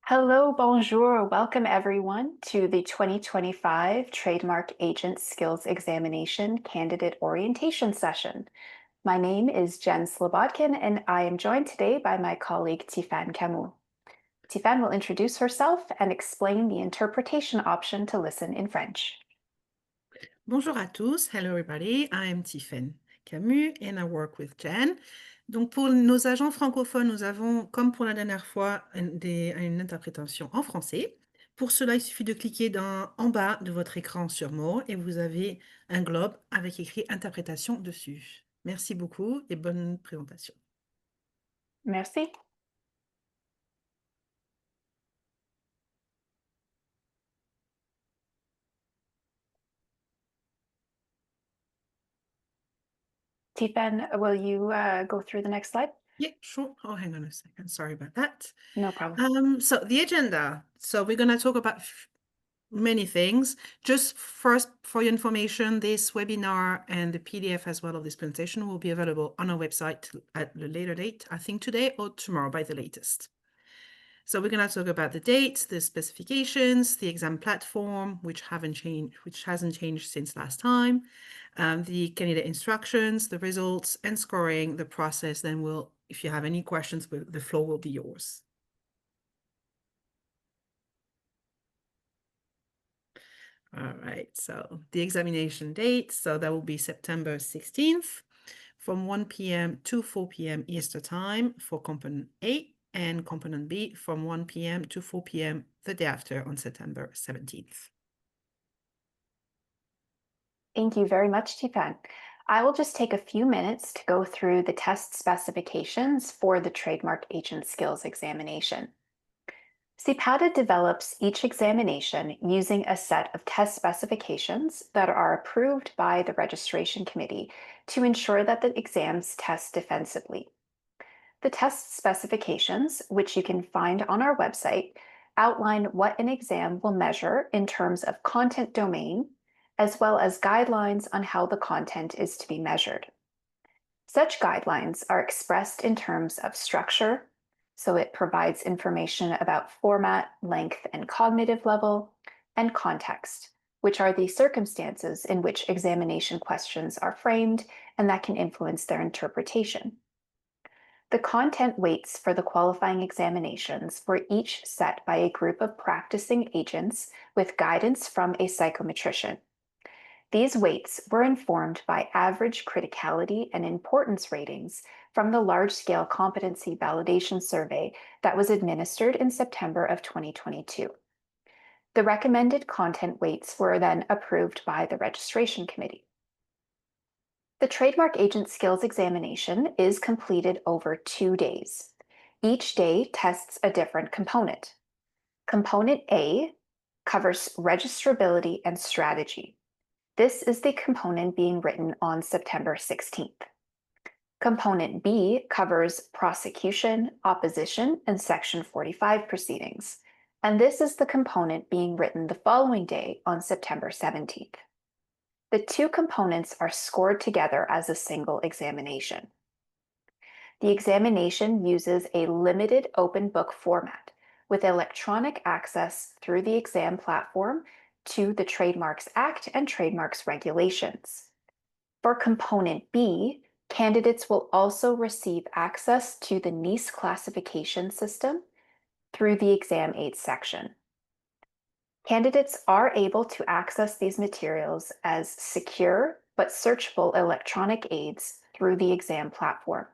Hello, bonjour. Welcome everyone to the 2025 Trademark Agent Skills Examination Candidate Orientation Session. My name is Jen Slobodkin and I am joined today by my colleague Tifan Camus. Tifan will introduce herself and explain the interpretation option to listen in French. Bonjour à tous. Hello everybody. I'm Tifan Camus and I work with Jen. Donc pour nos agents francophones, nous avons, comme pour la dernière fois, une interprétation en français. Pour cela, il suffit de cliquer en bas de votre écran sur mots et vous avez un globe avec écrit interprétation dessus. Merci beaucoup et bonne présentation. Merci. Tifan, will you go through the next slide? Yeah, sure. Oh, hang on a second. Sorry about that. No problem. So the agenda. So we're going to talk about many things. Just first, for your information, this webinar and the PDF as well of this presentation will be available on our website at a later date, I think today or tomorrow by the latest. So we're going to talk about the dates, the specifications, the exam platform, which hasn't changed since last time, the candidate instructions, the results and scoring, the process. Then if you have any questions, the floor will be yours. All right, so the examination date, so that will be September 16th from 1 p.m. to 4 p.m. Eastern Time for component A, and component B from 1 p.m. to 4 p.m. the day after on September 17th. Thank you very much, Tifan. I will just take a few minutes to go through the test specifications for the Trademark Agent Skills Examination. CPATA develops each examination using a set of test specifications that are approved by the registration committee to ensure that the exams test defensively. The test specifications, which you can find on our website, outline what an exam will measure in terms of content domain, as well as guidelines on how the content is to be measured. Such guidelines are expressed in terms of structure, so it provides information about format, length, and cognitive level, and context, which are the circumstances in which examination questions are framed and that can influence their interpretation. The content weights for the qualifying examinations were each set by a group of practicing agents with guidance from a psychometrician. These weights were informed by average criticality and importance ratings from the large-scale competency validation survey that was administered in September of 2022. The recommended content weights were then approved by the registration committee. The Trademark Agent Skills Examination is completed over 2 days. Each day tests a different component. Component A covers registrability and strategy. This is the component being written on September 16th. Component B covers prosecution, opposition, and Section 45 proceedings, and this is the component being written the following day on September 17th. The two components are scored together as a single examination. The examination uses a limited open book format with electronic access through the exam platform to the Trademarks Act and Trademarks Regulations. For Component B, candidates will also receive access to the NICE classification system through the exam aids section. Candidates are able to access these materials as secure but searchable electronic aids through the exam platform.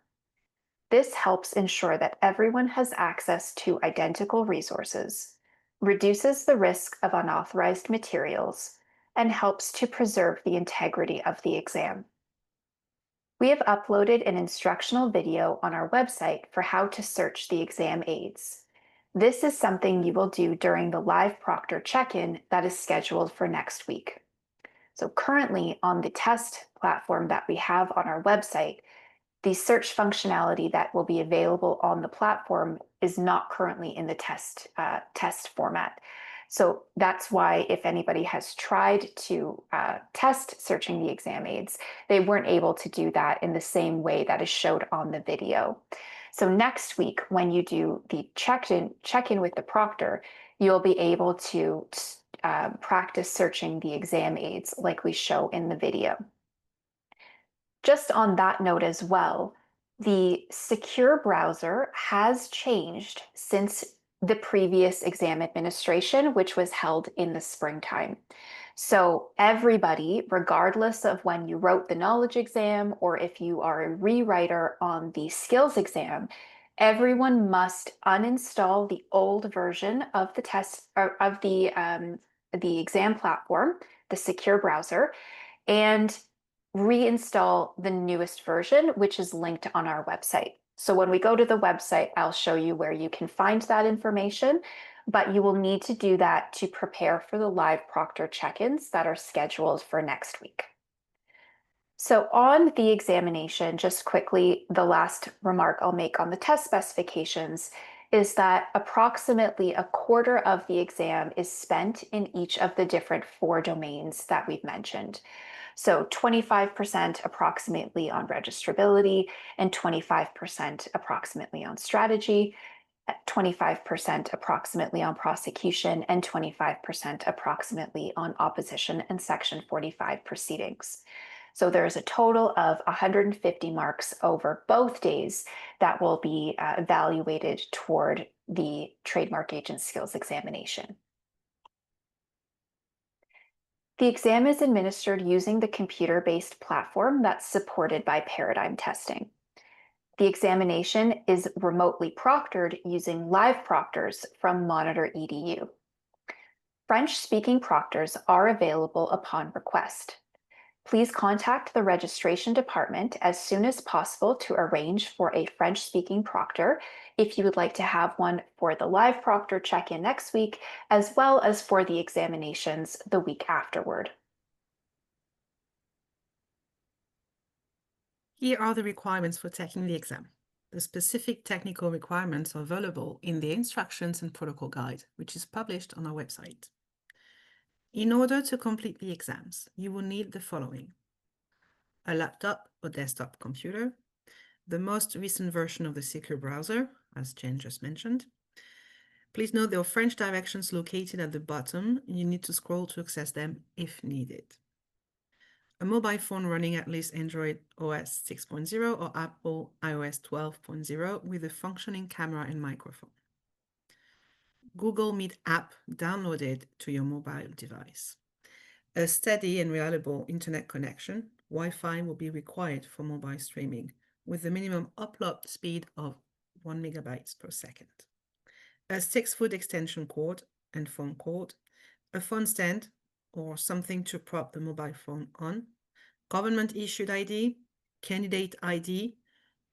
This helps ensure that everyone has access to identical resources, reduces the risk of unauthorized materials, and helps to preserve the integrity of the exam. We have uploaded an instructional video on our website for how to search the exam aids. This is something you will do during the live proctor check-in that is scheduled for next week. So currently on the test platform that we have on our website, the search functionality that will be available on the platform is not currently in the test format. So that's why if anybody has tried to test searching the exam aids, they weren't able to do that in the same way that is showed on the video. So next week, when you do the check-in with the proctor, you'll be able to practice searching the exam aids like we show in the video. Just on that note as well, the secure browser has changed since the previous exam administration, which was held in the springtime. So everybody, regardless of when you wrote the knowledge exam or if you are a rewriter on the skills exam, everyone must uninstall the old version of the test or of the exam platform, the secure browser, and reinstall the newest version, which is linked on our website. So when we go to the website, I'll show you where you can find that information, but you will need to do that to prepare for the live proctor check-ins that are scheduled for next week. So on the examination, just quickly, the last remark I'll make on the test specifications is that approximately a quarter of the exam is spent in each of the different 4 domains that we've mentioned. So 25% approximately on registrability and 25% approximately on strategy, 25% approximately on prosecution, and 25% approximately on opposition and Section 45 proceedings. So there's a total of 150 marks over both days that will be evaluated toward the trademark agent skills examination. The exam is administered using the computer-based platform that's supported by Paradigm Testing. The examination is remotely proctored using live proctors from Monitor EDU. French-speaking proctors are available upon request. Please contact the registration department as soon as possible to arrange for a French-speaking proctor if you would like to have one for the live proctor check-in next week, as well as for the examinations the week afterward. Here are the requirements for taking the exam. The specific technical requirements are available in the Instructions and Protocol Guide, which is published on our website. In order to complete the exams, you will need the following: a laptop or desktop computer, the most recent version of the secure browser, as Jen just mentioned. Please note there are French directions located at the bottom. You need to scroll to access them if needed. A mobile phone running at least Android OS 6.0 or Apple iOS 12.0 with a functioning camera and microphone. Google Meet app downloaded to your mobile device. A steady and reliable internet connection. Wi-Fi will be required for mobile streaming with a minimum upload speed of 1 megabytes per second. A 6-foot extension cord and phone cord, a phone stand or something to prop the mobile phone on, government issued ID, candidate ID,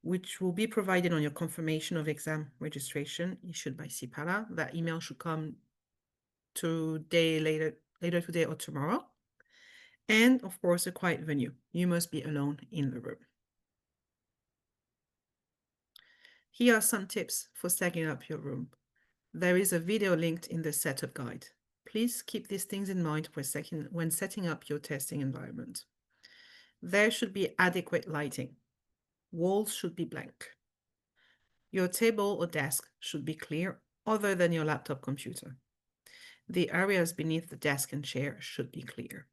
which will be provided on your confirmation of exam registration issued by CPATA. That email should come later today or tomorrow. And of course, a quiet venue. You must be alone in the room. Here are some tips for setting up your room. There is a video linked in the setup guide. Please keep these things in mind when setting up your testing environment. There should be adequate lighting. Walls should be blank. Your table or desk should be clear, other than your laptop computer. The areas beneath the desk and chair should be clear.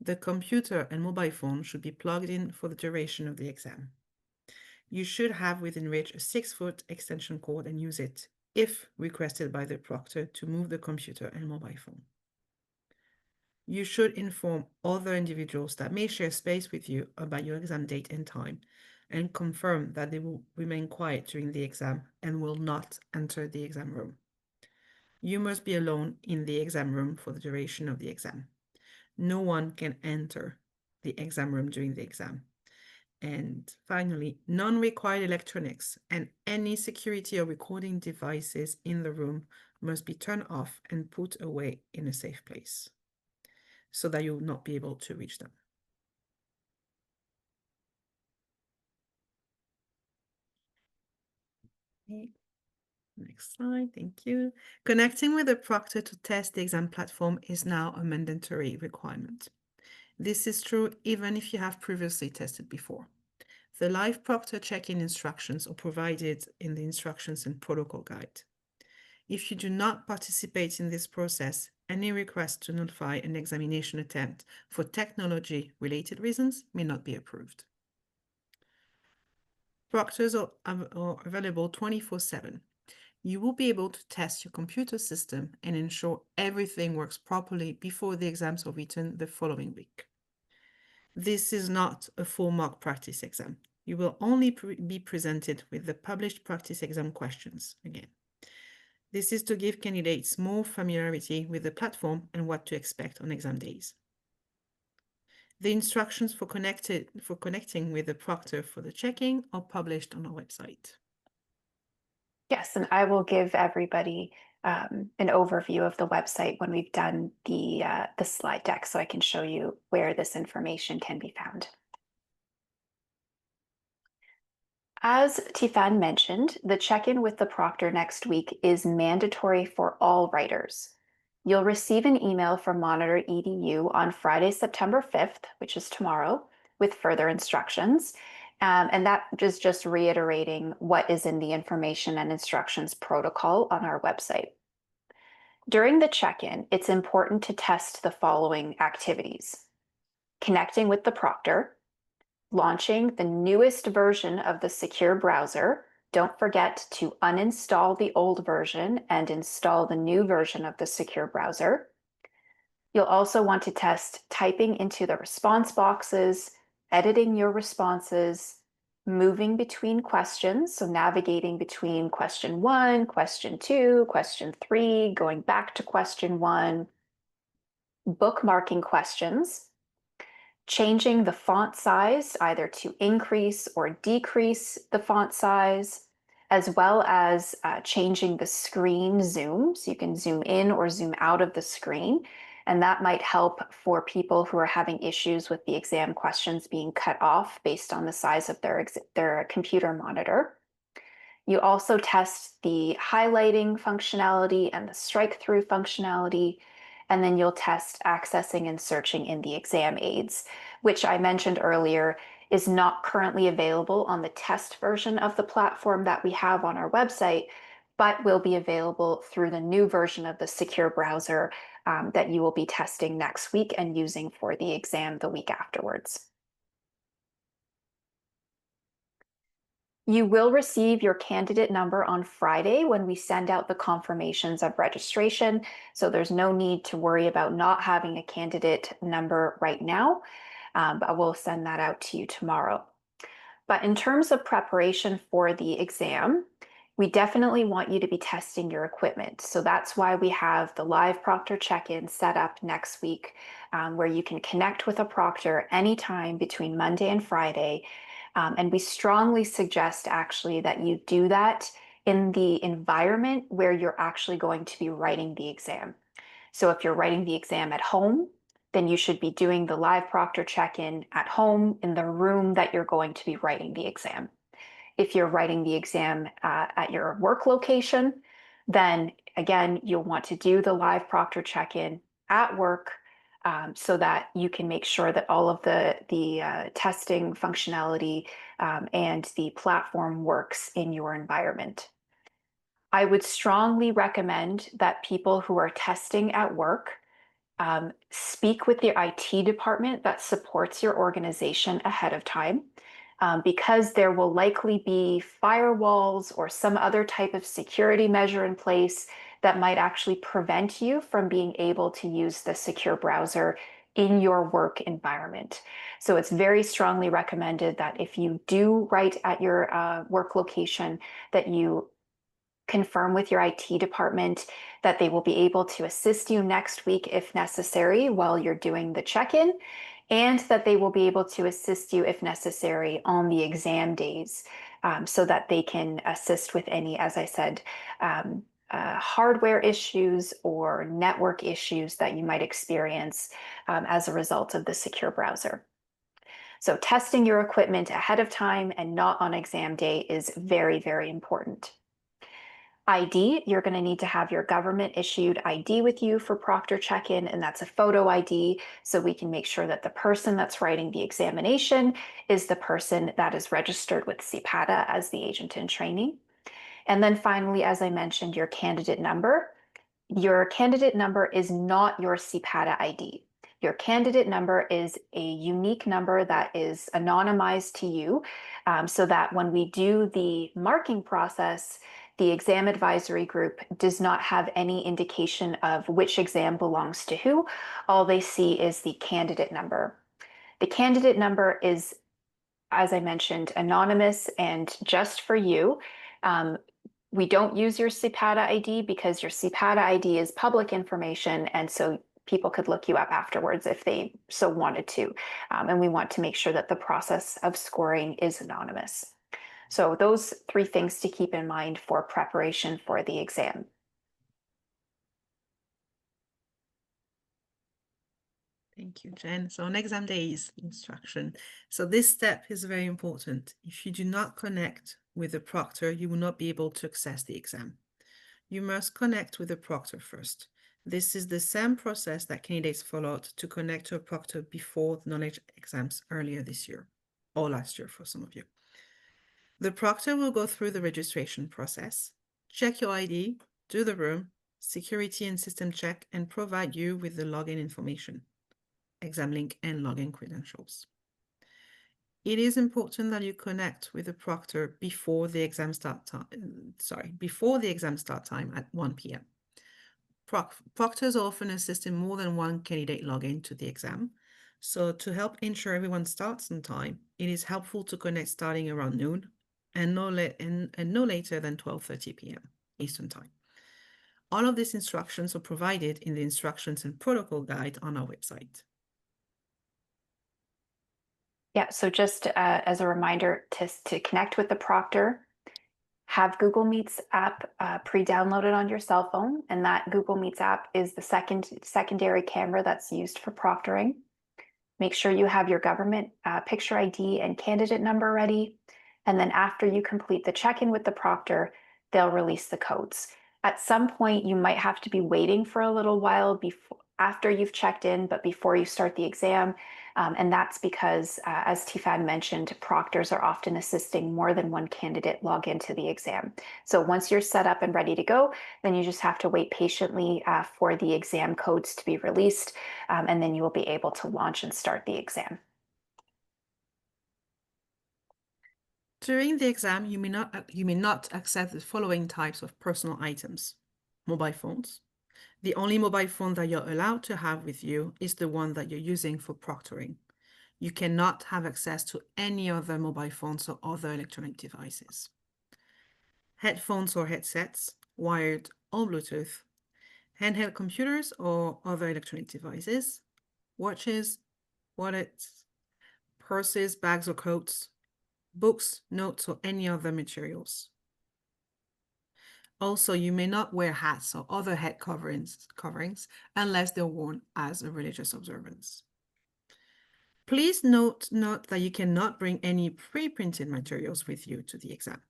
The computer and mobile phone should be plugged in for the duration of the exam. You should have within reach a 6-foot extension cord and use it, if requested by the proctor, to move the computer and mobile phone. You should inform other individuals that may share space with you about your exam date and time, and confirm that they will remain quiet during the exam and will not enter the exam room. You must be alone in the exam room for the duration of the exam. No one can enter the exam room during the exam. And finally, non-required electronics and any security or recording devices in the room must be turned off and put away in a safe place so that you will not be able to reach them. Okay. Next slide, thank you. Connecting with the proctor to test the exam platform is now a mandatory requirement. This is true even if you have previously tested before. The live proctor check-in instructions are provided in the instructions and protocol guide. If you do not participate in this process, any request to notify an examination attempt for technology-related reasons may not be approved. Proctors are available 24/7. You will be able to test your computer system and ensure everything works properly before the exams are written the following week. This is not a full mock practice exam. You will only be presented with the published practice exam questions again. This is to give candidates more familiarity with the platform and what to expect on exam days. The instructions for connecting with the proctor for the checking are published on our website. Yes, and I will give everybody an overview of the website when we've done the slide deck, so I can show you where this information can be found. As Tifan mentioned, the check-in with the proctor next week is mandatory for all writers. You'll receive an email from Monitor EDU on Friday, September 5th, which is tomorrow, with further instructions. And that is just reiterating what is in the information and instructions protocol on our website. During the check-in, it's important to test the following activities: connecting with the proctor, launching the newest version of the secure browser. Don't forget to uninstall the old version and install the new version of the secure browser. You'll also want to test typing into the response boxes, editing your responses, moving between questions, so navigating between question 1, question 2, question 3, going back to question 1, bookmarking questions, changing the font size either to increase or decrease the font size, as well as changing the screen zoom, so you can zoom in or zoom out of the screen. And that might help for people who are having issues with the exam questions being cut off based on the size of their computer monitor. You also test the highlighting functionality and the strike-through functionality, and then you'll test accessing and searching in the exam aids, which I mentioned earlier is not currently available on the test version of the platform that we have on our website, but will be available through the new version of the secure browser that you will be testing next week and using for the exam the week afterwards. You will receive your candidate number on Friday when we send out the confirmations of registration, so there's no need to worry about not having a candidate number right now, but we'll send that out to you tomorrow. But in terms of preparation for the exam, we definitely want you to be testing your equipment. So that's why we have the live proctor check-in set up next week, where you can connect with a proctor anytime between Monday and Friday. And we strongly suggest actually that you do that in the environment where you're actually going to be writing the exam. So if you're writing the exam at home, then you should be doing the live proctor check-in at home in the room that you're going to be writing the exam. If you're writing the exam at your work location, then again, you'll want to do the live proctor check-in at work so that you can make sure that all of the testing functionality and the platform works in your environment. I would strongly recommend that people who are testing at work speak with the IT department that supports your organization ahead of time, because there will likely be firewalls or some other type of security measure in place that might actually prevent you from being able to use the secure browser in your work environment. So it's very strongly recommended that if you do write at your work location, that you confirm with your IT department that they will be able to assist you next week if necessary while you're doing the check-in, and that they will be able to assist you if necessary on the exam days, so that they can assist with any, as I said, hardware issues or network issues that you might experience as a result of the secure browser. So testing your equipment ahead of time and not on exam day is very, very important. ID, you're going to need to have your government issued ID with you for proctor check-in, and that's a photo ID, so we can make sure that the person that's writing the examination is the person that is registered with CPATA as the agent in training. And then finally, as I mentioned, your candidate number. Your candidate number is not your CPATA ID. Your candidate number is a unique number that is anonymized to you, so that when we do the marking process, the exam advisory group does not have any indication of which exam belongs to who. All they see is the candidate number. The candidate number is, as I mentioned, anonymous and just for you. We don't use your CPATA ID because your CPATA ID is public information, and so people could look you up afterwards if they so wanted to. And we want to make sure that the process of scoring is anonymous. So those 3 things to keep in mind for preparation for the exam. Thank you, Jen. So on exam days instruction. So this step is very important. If you do not connect with the proctor, you will not be able to access the exam. You must connect with the proctor first. This is the same process that candidates followed to connect to a proctor before the knowledge exams earlier this year, or last year for some of you. The proctor will go through the registration process, check your ID, do the room, security and system check, and provide you with the login information, exam link and login credentials. It is important that you connect with the proctor before the exam start time, before the exam start time at 1 p.m. Proctors often assist in more than one candidate login to the exam. So to help ensure everyone starts on time, it is helpful to connect starting around noon and no later than 12:30 p.m. Eastern Time. All of these instructions are provided in the instructions and protocol guide on our website. Yeah, so just as a reminder to connect with the proctor, have Google Meets app pre-downloaded on your cell phone, and that Google Meets app is the secondary camera that's used for proctoring. Make sure you have your government picture ID and candidate number ready, and then after you complete the check-in with the proctor, they'll release the codes. At some point, you might have to be waiting for a little while after you've checked in, but before you start the exam. And that's because, as Tifan mentioned, proctors are often assisting more than one candidate log into the exam. So once you're set up and ready to go, then you just have to wait patiently for the exam codes to be released, and then you will be able to launch and start the exam. During the exam, you may not access the following types of personal items: mobile phones. The only mobile phone that you're allowed to have with you is the one that you're using for proctoring. You cannot have access to any other mobile phones or other electronic devices. Headphones or headsets, wired or Bluetooth, handheld computers or other electronic devices, watches, wallets, purses, bags or coats, books, notes, or any other materials. Also, you may not wear hats or other head coverings unless they're worn as a religious observance. Please note that you cannot bring any pre-printed materials with you to the exam.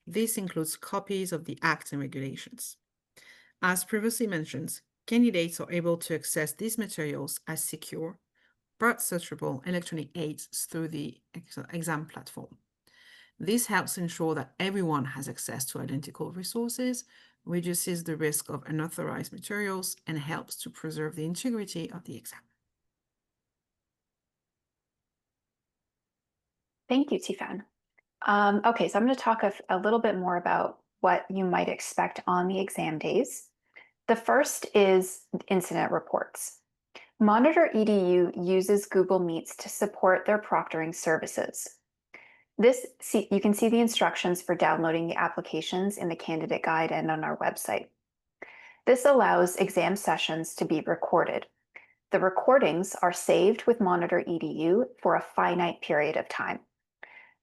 This includes copies of the Act and regulations. As previously mentioned, candidates are able to access these materials as secure but searchable electronic aids through the exam platform. This helps ensure that everyone has access to identical resources, reduces the risk of unauthorized materials, and helps to preserve the integrity of the exam. Thank you, Tifan. Okay, so I'm going to talk a little bit more about what you might expect on the exam days. The first is incident reports. Monitor EDU uses Google Meets to support their proctoring services. You can see the instructions for downloading the applications in the candidate guide and on our website. This allows exam sessions to be recorded. The recordings are saved with Monitor EDU for a finite period of time.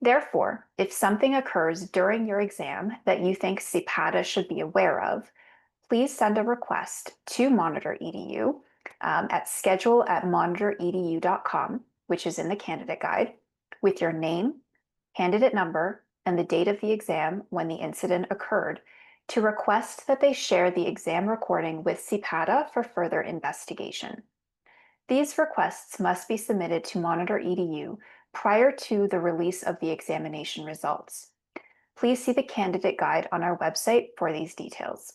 Therefore, if something occurs during your exam that you think CPATA should be aware of, please send a request to Monitor EDU at schedule@monitoredu.com, which is in the candidate guide, with your name, candidate number, and the date of the exam when the incident occurred, to request that they share the exam recording with CPATA for further investigation. These requests must be submitted to Monitor EDU prior to the release of the examination results. Please see the candidate guide on our website for these details.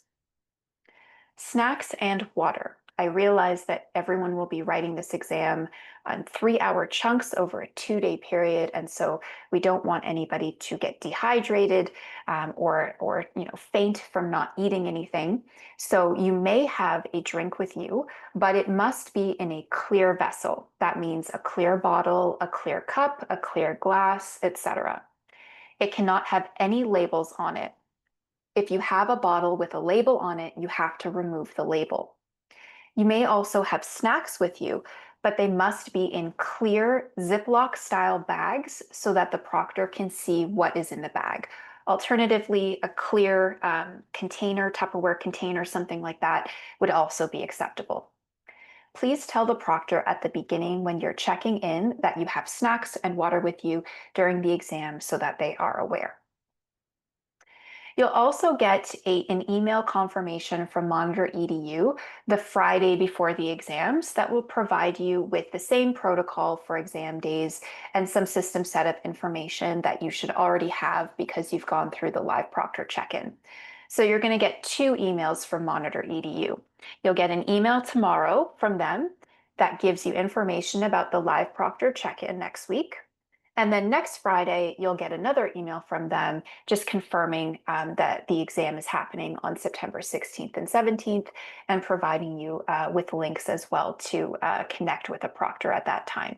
Snacks and water. I realize that everyone will be writing this exam on 3-hour chunks over a 2-day period, and so we don't want anybody to get dehydrated or faint from not eating anything. So you may have a drink with you, but it must be in a clear vessel. That means a clear bottle, a clear cup, a clear glass, etc. It cannot have any labels on it. If you have a bottle with a label on it, you have to remove the label. You may also have snacks with you, but they must be in clear Ziploc style bags so that the proctor can see what is in the bag. Alternatively, a clear container, Tupperware container, something like that would also be acceptable. Please tell the proctor at the beginning when you're checking in that you have snacks and water with you during the exam so that they are aware. You'll also get an email confirmation from Monitor EDU the Friday before the exams that will provide you with the same protocol for exam days and some system setup information that you should already have because you've gone through the live proctor check-in. So you're going to get 2 emails from Monitor EDU. You'll get an email tomorrow from them that gives you information about the live proctor check-in next week. And then next Friday, you'll get another email from them just confirming that the exam is happening on September 16th and 17th and providing you with links as well to connect with a proctor at that time.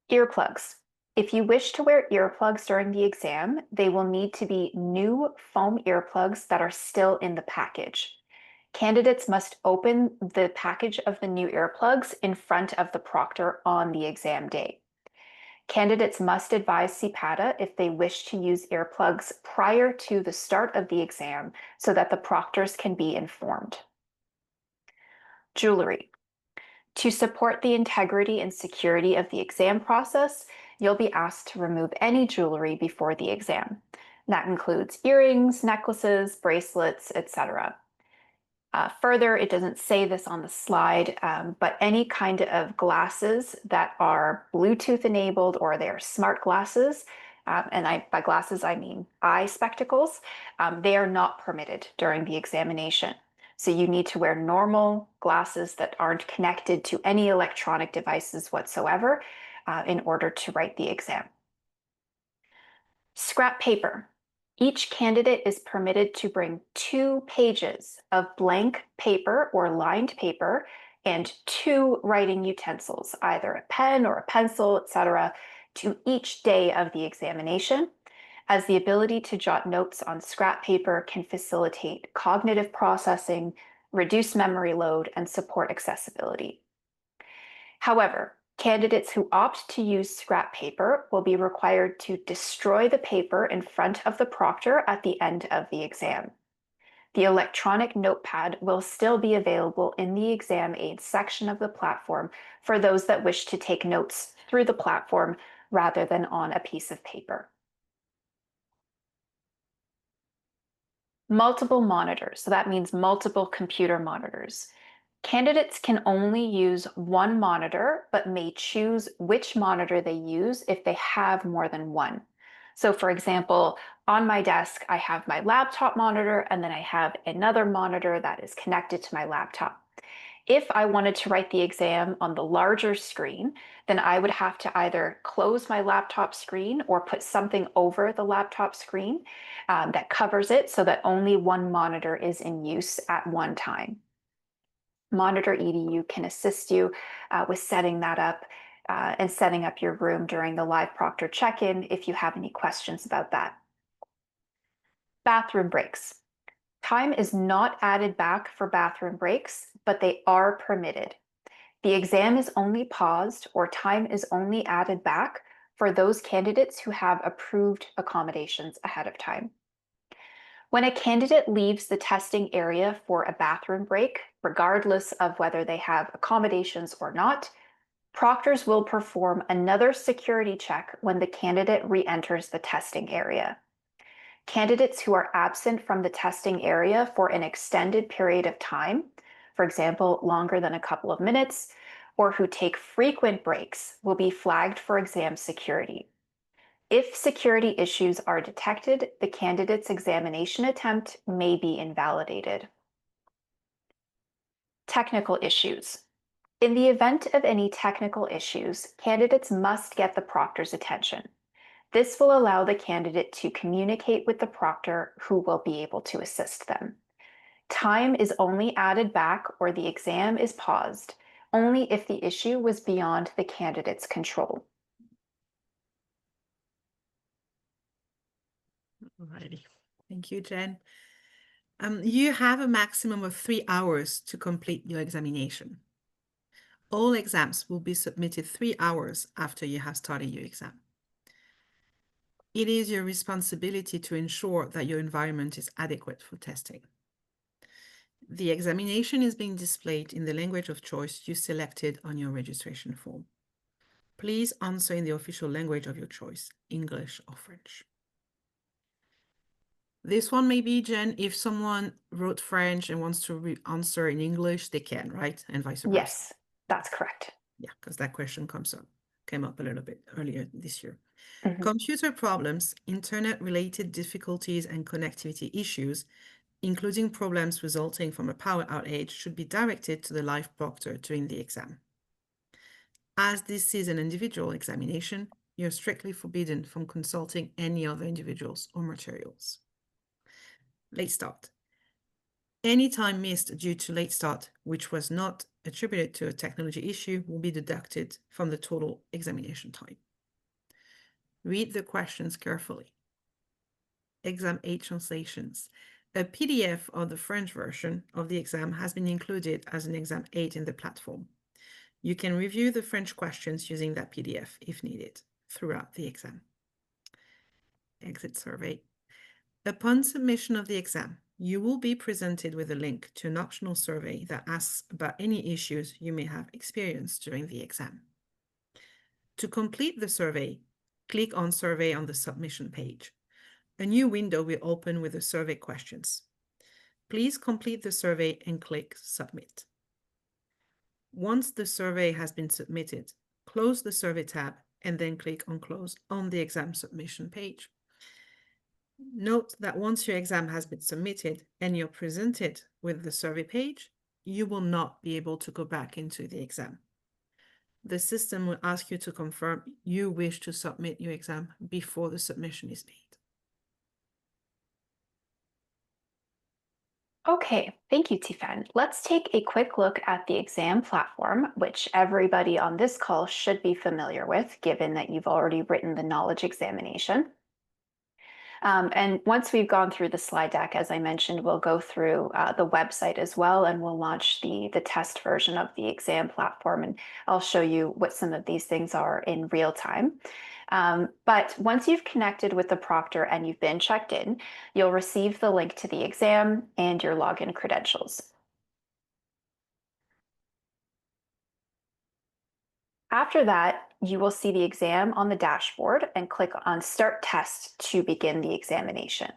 Earplugs. If you wish to wear earplugs during the exam, they will need to be new foam earplugs that are still in the package. Candidates must open the package of the new earplugs in front of the proctor on the exam day. Candidates must advise CPATA if they wish to use earplugs prior to the start of the exam so that the proctors can be informed. Jewelry. To support the integrity and security of the exam process, you'll be asked to remove any jewelry before the exam. That includes earrings, necklaces, bracelets, etc. Further, it doesn't say this on the slide, but any kind of glasses that are Bluetooth enabled or they are smart glasses, and by glasses I mean eye spectacles, they are not permitted during the examination. So you need to wear normal glasses that aren't connected to any electronic devices whatsoever in order to write the exam. Scrap paper. Each candidate is permitted to bring 2 pages of blank paper or lined paper and 2 writing utensils, either a pen or a pencil, etc., to each day of the examination, as the ability to jot notes on scrap paper can facilitate cognitive processing, reduce memory load, and support accessibility. However, candidates who opt to use scrap paper will be required to destroy the paper in front of the proctor at the end of the exam. The electronic notepad will still be available in the exam aid section of the platform for those that wish to take notes through the platform rather than on a piece of paper. Multiple monitors, so that means multiple computer monitors. Candidates can only use 1 monitor, but may choose which monitor they use if they have more than 1. So for example, on my desk, I have my laptop monitor, and then I have another monitor that is connected to my laptop. If I wanted to write the exam on the larger screen, then I would have to either close my laptop screen or put something over the laptop screen that covers it so that only 1 monitor is in use at one time. Monitor EDU can assist you with setting that up and setting up your room during the live proctor check-in if you have any questions about that. Bathroom breaks. Time is not added back for bathroom breaks, but they are permitted. The exam is only paused or time is only added back for those candidates who have approved accommodations ahead of time. When a candidate leaves the testing area for a bathroom break, regardless of whether they have accommodations or not, proctors will perform another security check when the candidate re-enters the testing area. Candidates who are absent from the testing area for an extended period of time, for example, longer than a couple of minutes, or who take frequent breaks will be flagged for exam security. If security issues are detected, the candidate's examination attempt may be invalidated. Technical issues. In the event of any technical issues, candidates must get the proctor's attention. This will allow the candidate to communicate with the proctor, who will be able to assist them. Time is only added back or the exam is paused, only if the issue was beyond the candidate's control. Alrighty. Thank you, Jen. You have a maximum of 3 hours to complete your examination. All exams will be submitted 3 hours after you have started your exam. It is your responsibility to ensure that your environment is adequate for testing. The examination is being displayed in the language of choice you selected on your registration form. Please answer in the official language of your choice, English or French. This one may be, Jen, if someone wrote French and wants to answer in English, they can, right? And vice versa. Yes, that's correct. Yeah, because that question came up a little bit earlier this year. Mhm. Computer problems, internet-related difficulties, and connectivity issues, including problems resulting from a power outage, should be directed to the live proctor during the exam. As this is an individual examination, you're strictly forbidden from consulting any other individuals or materials. Late start. Any time missed due to late start, which was not attributed to a technology issue, will be deducted from the total examination time. Read the questions carefully. Exam 8 translations. A PDF of the French version of the exam has been included as an Exam 8 in the platform. You can review the French questions using that PDF if needed throughout the exam. Exit survey. Upon submission of the exam, you will be presented with a link to an optional survey that asks about any issues you may have experienced during the exam. To complete the survey, click on Survey on the submission page. A new window will open with the survey questions. Please complete the survey and click Submit. Once the survey has been submitted, close the Survey tab and then click on Close on the exam submission page. Note that once your exam has been submitted and you're presented with the survey page, you will not be able to go back into the exam. The system will ask you to confirm you wish to submit your exam before the submission is made. Okay, thank you, Tifan. Let's take a quick look at the exam platform, which everybody on this call should be familiar with, given that you've already written the knowledge examination. And once we've gone through the slide deck, as I mentioned, we'll go through the website as well, and we'll launch the test version of the exam platform, and I'll show you what some of these things are in real time. But once you've connected with the proctor and you've been checked in, you'll receive the link to the exam and your login credentials. After that, you will see the exam on the dashboard and click on Start Test to begin the examination.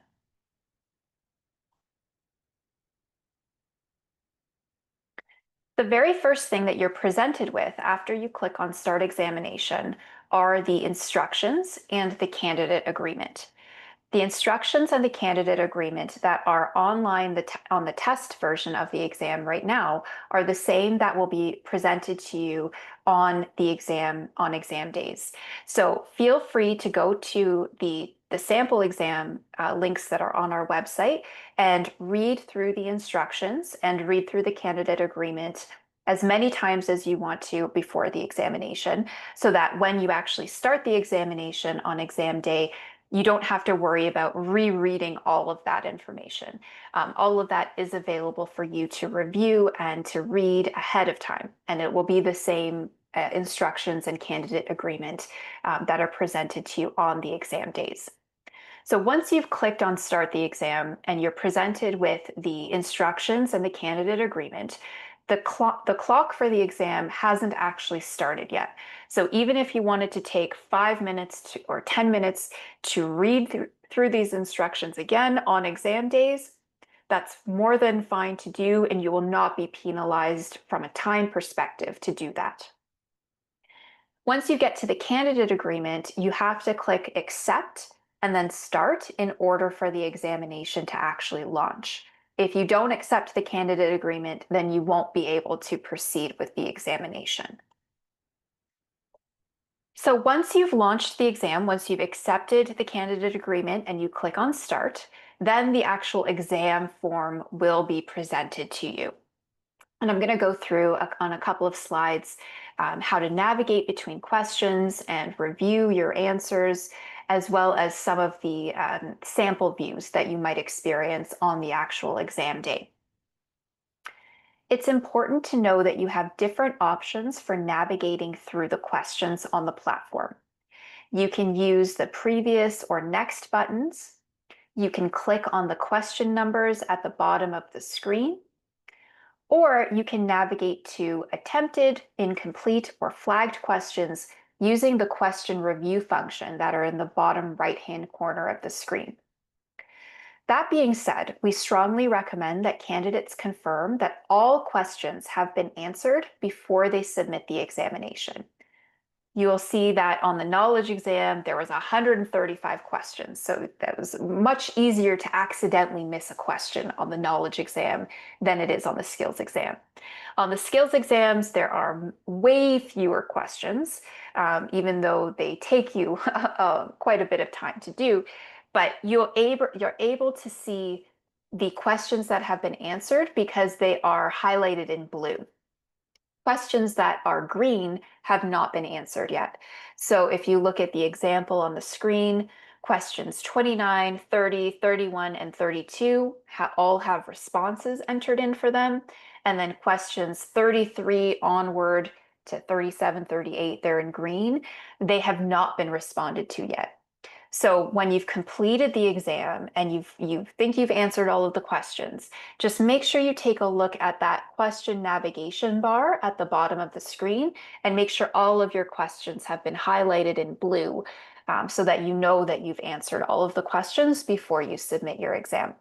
The very first thing that you're presented with after you click on Start Examination are the instructions and the candidate agreement. The instructions and the candidate agreement that are online on the test version of the exam right now are the same that will be presented to you on the exam on exam days. So feel free to go to the sample exam links that are on our website and read through the instructions and read through the candidate agreement as many times as you want to before the examination, so that when you actually start the examination on exam day, you don't have to worry about rereading all of that information. All of that is available for you to review and to read ahead of time, and it will be the same instructions and candidate agreement that are presented to you on the exam days. So once you've clicked on Start the Exam and you're presented with the instructions and the candidate agreement, the clock for the exam hasn't actually started yet. So even if you wanted to take 5 minutes or 10 minutes to read through these instructions again on exam days, that's more than fine to do, and you will not be penalized from a time perspective to do that. Once you get to the candidate agreement, you have to click accept and then start in order for the examination to actually launch. If you don't accept the candidate agreement, then you won't be able to proceed with the examination. So once you've launched the exam, once you've accepted the candidate agreement and you click on start, then the actual exam form will be presented to you. And I'm going to go through on a couple of slides how to navigate between questions and review your answers, as well as some of the sample views that you might experience on the actual exam day. It's important to know that you have different options for navigating through the questions on the platform. You can use the previous or next buttons. You can click on the question numbers at the bottom of the screen, or you can navigate to attempted, incomplete, or flagged questions using the question review function that are in the bottom right-hand corner of the screen. That being said, we strongly recommend that candidates confirm that all questions have been answered before they submit the examination. You will see that on the knowledge exam, there was 135 questions. So that was much easier to accidentally miss a question on the knowledge exam than it is on the skills exam. On the skills exams, there are way fewer questions, even though they take you quite a bit of time to do. But you're able to see the questions that have been answered because they are highlighted in blue. Questions that are green have not been answered yet. So if you look at the example on the screen, questions 29, 30, 31, and 32 all have responses entered in for them. And then questions 33 onward to 37, 38, they're in green. They have not been responded to yet. So when you've completed the exam and you think you've answered all of the questions, just make sure you take a look at that question navigation bar at the bottom of the screen and make sure all of your questions have been highlighted in blue so that you know that you've answered all of the questions before you submit your exam.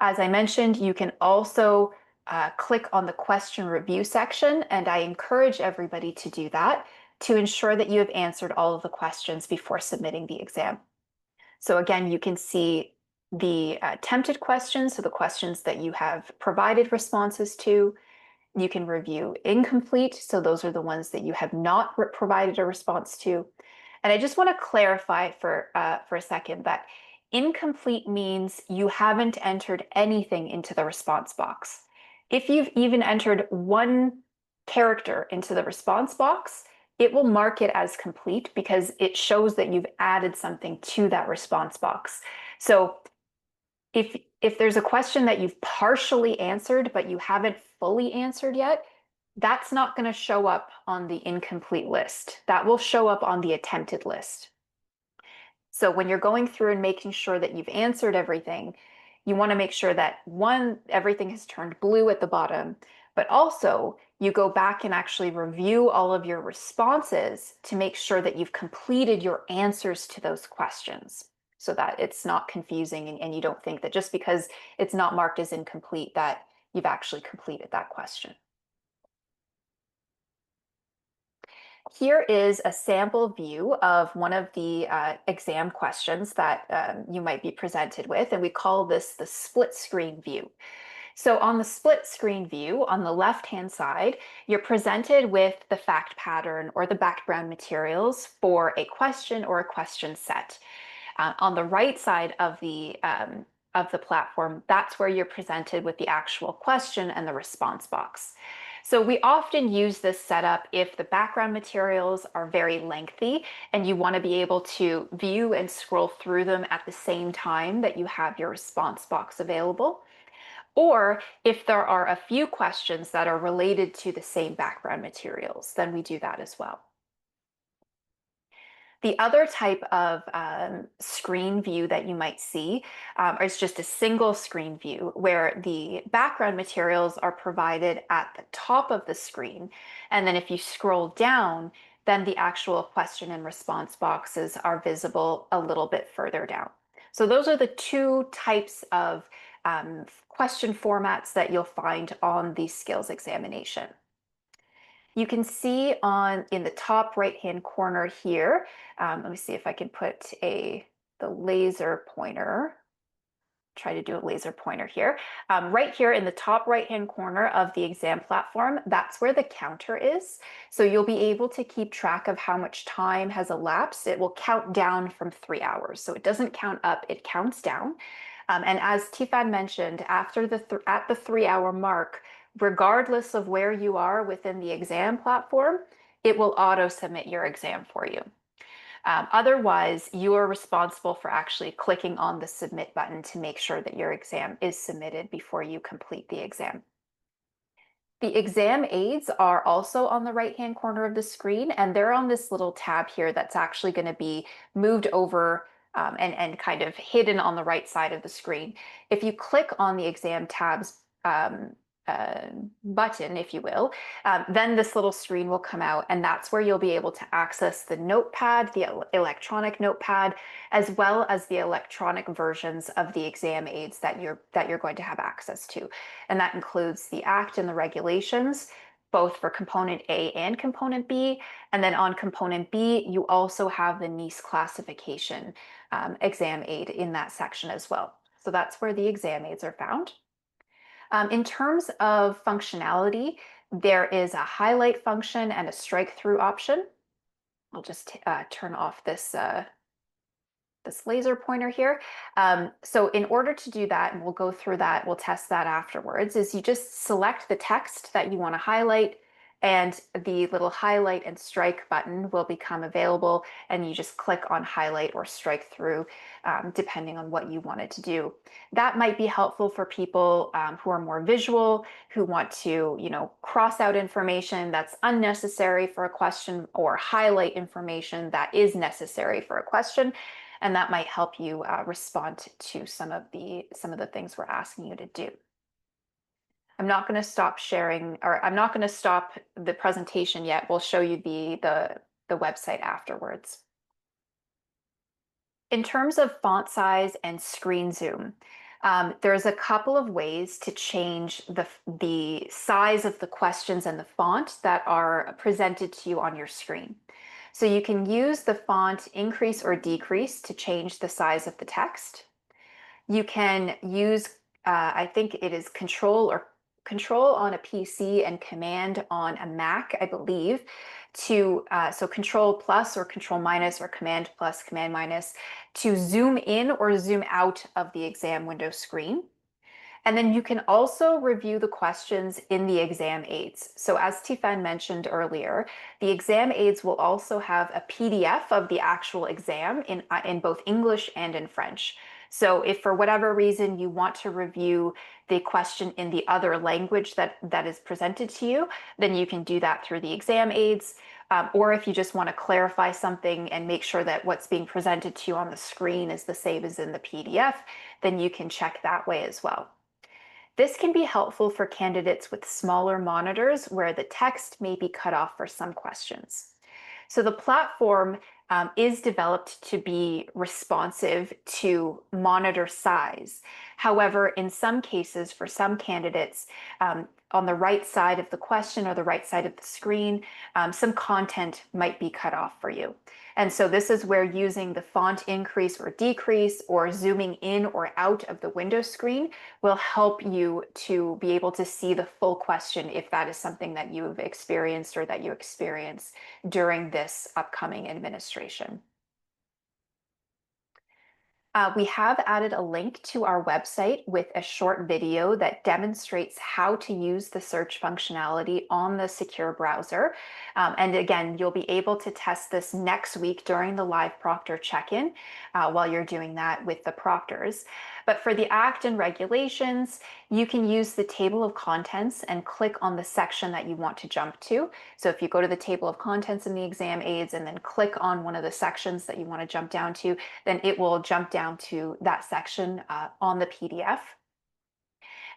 As I mentioned, you can also click on the question review section, and I encourage everybody to do that to ensure that you have answered all of the questions before submitting the exam. So again, you can see the attempted questions, so the questions that you have provided responses to. You can review incomplete, so those are the ones that you have not provided a response to. And I just want to clarify for a second that incomplete means you haven't entered anything into the response box. If you've even entered one character into the response box, it will mark it as complete because it shows that you've added something to that response box. So if there's a question that you've partially answered, but you haven't fully answered yet, that's not going to show up on the incomplete list. That will show up on the attempted list. So when you're going through and making sure that you've answered everything, you want to make sure that one, everything has turned blue at the bottom, but also you go back and actually review all of your responses to make sure that you've completed your answers to those questions so that it's not confusing and you don't think that just because it's not marked as incomplete that you've actually completed that question. Here is a sample view of one of the exam questions that you might be presented with, and we call this the split screen view. So on the split screen view, on the left-hand side, you're presented with the fact pattern or the background materials for a question or a question set. On the right side of the platform, that's where you're presented with the actual question and the response box. So we often use this setup if the background materials are very lengthy and you want to be able to view and scroll through them at the same time that you have your response box available. Or if there are a few questions that are related to the same background materials, then we do that as well. The other type of screen view that you might see is just a single screen view where the background materials are provided at the top of the screen. And then if you scroll down, then the actual question and response boxes are visible a little bit further down. So those are the two types of question formats that you'll find on the skills examination. You can see in the top right-hand corner here, let me see if I can put the laser pointer, try to do a laser pointer here. Right here in the top right-hand corner of the exam platform, that's where the counter is. So you'll be able to keep track of how much time has elapsed. It will count down from 3 hours. So it doesn't count up, it counts down. And as Tifan mentioned, after at the 3-hour mark, regardless of where you are within the exam platform, it will auto-submit your exam for you. Otherwise, you are responsible for actually clicking on the submit button to make sure that your exam is submitted before you complete the exam. The exam aids are also on the right-hand corner of the screen, and they're on this little tab here that's actually going to be moved over and kind of hidden on the right side of the screen. If you click on the exam tabs button, if you will, then this little screen will come out, and that's where you'll be able to access the notepad, the electronic notepad, as well as the electronic versions of the exam aids that you're going to have access to. And that includes the Act and the regulations, both for component A and component B. And then on component B, you also have the NEIS classification exam aid in that section as well. So that's where the exam aids are found. In terms of functionality, there is a highlight function and a strike through option. I'll just turn off this laser pointer here. So in order to do that, and we'll go through that, we'll test that afterwards, is you just select the text that you want to highlight, and the little highlight and strike button will become available, and you just click on highlight or strike through, depending on what you wanted to do. That might be helpful for people who are more visual, who want to, cross out information that's unnecessary for a question or highlight information that is necessary for a question. And that might help you respond to some of the things we're asking you to do. I'm not going to stop sharing, or I'm not going to stop the presentation yet. We'll show you the website afterwards. In terms of font size and screen zoom, there's a couple of ways to change the size of the questions and the font that are presented to you on your screen. So you can use the font increase or decrease to change the size of the text. You can use, I think it is control on a PC and command on a Mac, I believe, so control plus or control minus or command plus, command minus, to zoom in or zoom out of the exam window screen. And then you can also review the questions in the exam aids. So as Tifan mentioned earlier, the exam aids will also have a PDF of the actual exam in both English and in French. So if for whatever reason you want to review the question in the other language that is presented to you, then you can do that through the exam aids. Or if you just want to clarify something and make sure that what's being presented to you on the screen is the same as in the PDF, then you can check that way as well. This can be helpful for candidates with smaller monitors where the text may be cut off for some questions. So the platform is developed to be responsive to monitor size. However, in some cases, for some candidates, on the right side of the question or the right side of the screen, some content might be cut off for you. And so this is where using the font increase or decrease or zooming in or out of the window screen will help you to be able to see the full question if that is something that you've experienced or that you experience during this upcoming administration. We have added a link to our website with a short video that demonstrates how to use the search functionality on the secure browser. And again, you'll be able to test this next week during the live proctor check-in while you're doing that with the proctors. But for the Act and regulations, you can use the table of contents and click on the section that you want to jump to. So if you go to the table of contents in the exam aids and then click on one of the sections that you want to jump down to, then it will jump down to that section on the PDF.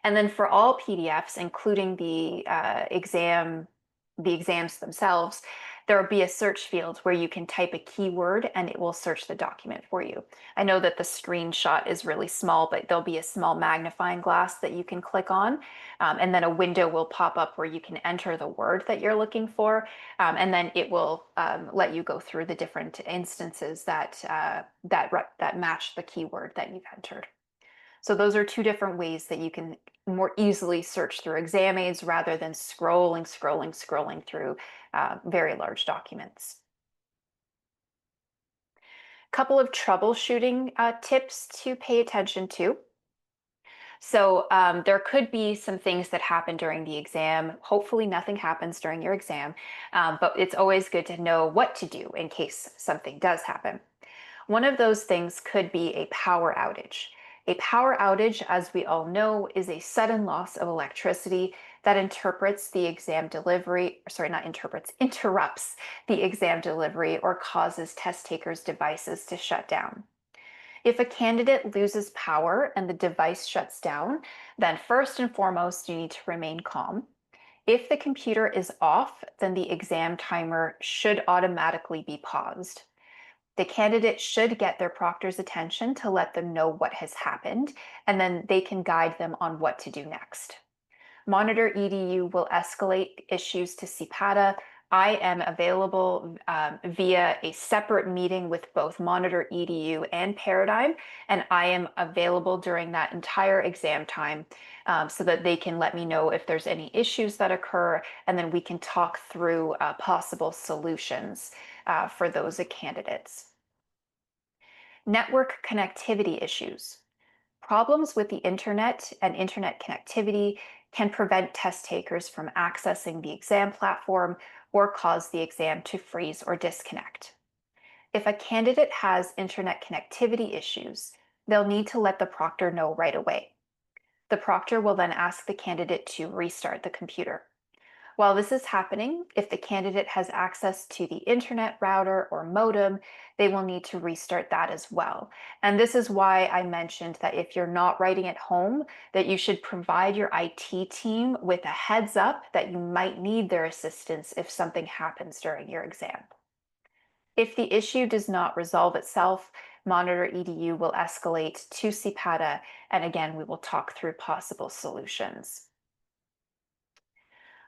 And then for all PDFs, including the exams themselves, there will be a search field where you can type a keyword and it will search the document for you. I know that the screenshot is really small, but there'll be a small magnifying glass that you can click on, and then a window will pop up where you can enter the word that you're looking for, and then it will let you go through the different instances that match the keyword that you've entered. So those are two different ways that you can more easily search through exam aids rather than scrolling through very large documents. Couple of troubleshooting tips to pay attention to. So there could be some things that happen during the exam. Hopefully nothing happens during your exam, but it's always good to know what to do in case something does happen. One of those things could be a power outage. A power outage, as we all know, is a sudden loss of electricity that interrupts the exam delivery or causes test takers' devices to shut down. If a candidate loses power and the device shuts down, then first and foremost, you need to remain calm. If the computer is off, then the exam timer should automatically be paused. The candidate should get their proctor's attention to let them know what has happened, and then they can guide them on what to do next. Monitor EDU will escalate issues to CPATA. I am available via a separate meeting with both Monitor EDU and Paradigm, and I am available during that entire exam time so that they can let me know if there's any issues that occur, and then we can talk through possible solutions for those candidates. Network connectivity issues. Problems with the internet and internet connectivity can prevent test takers from accessing the exam platform or cause the exam to freeze or disconnect. If a candidate has internet connectivity issues, they'll need to let the proctor know right away. The proctor will then ask the candidate to restart the computer. While this is happening, if the candidate has access to the internet router or modem, they will need to restart that as well. And this is why I mentioned that if you're not writing at home, that you should provide your IT team with a heads up that you might need their assistance if something happens during your exam. If the issue does not resolve itself, Monitor EDU will escalate to CPATA, and again, we will talk through possible solutions.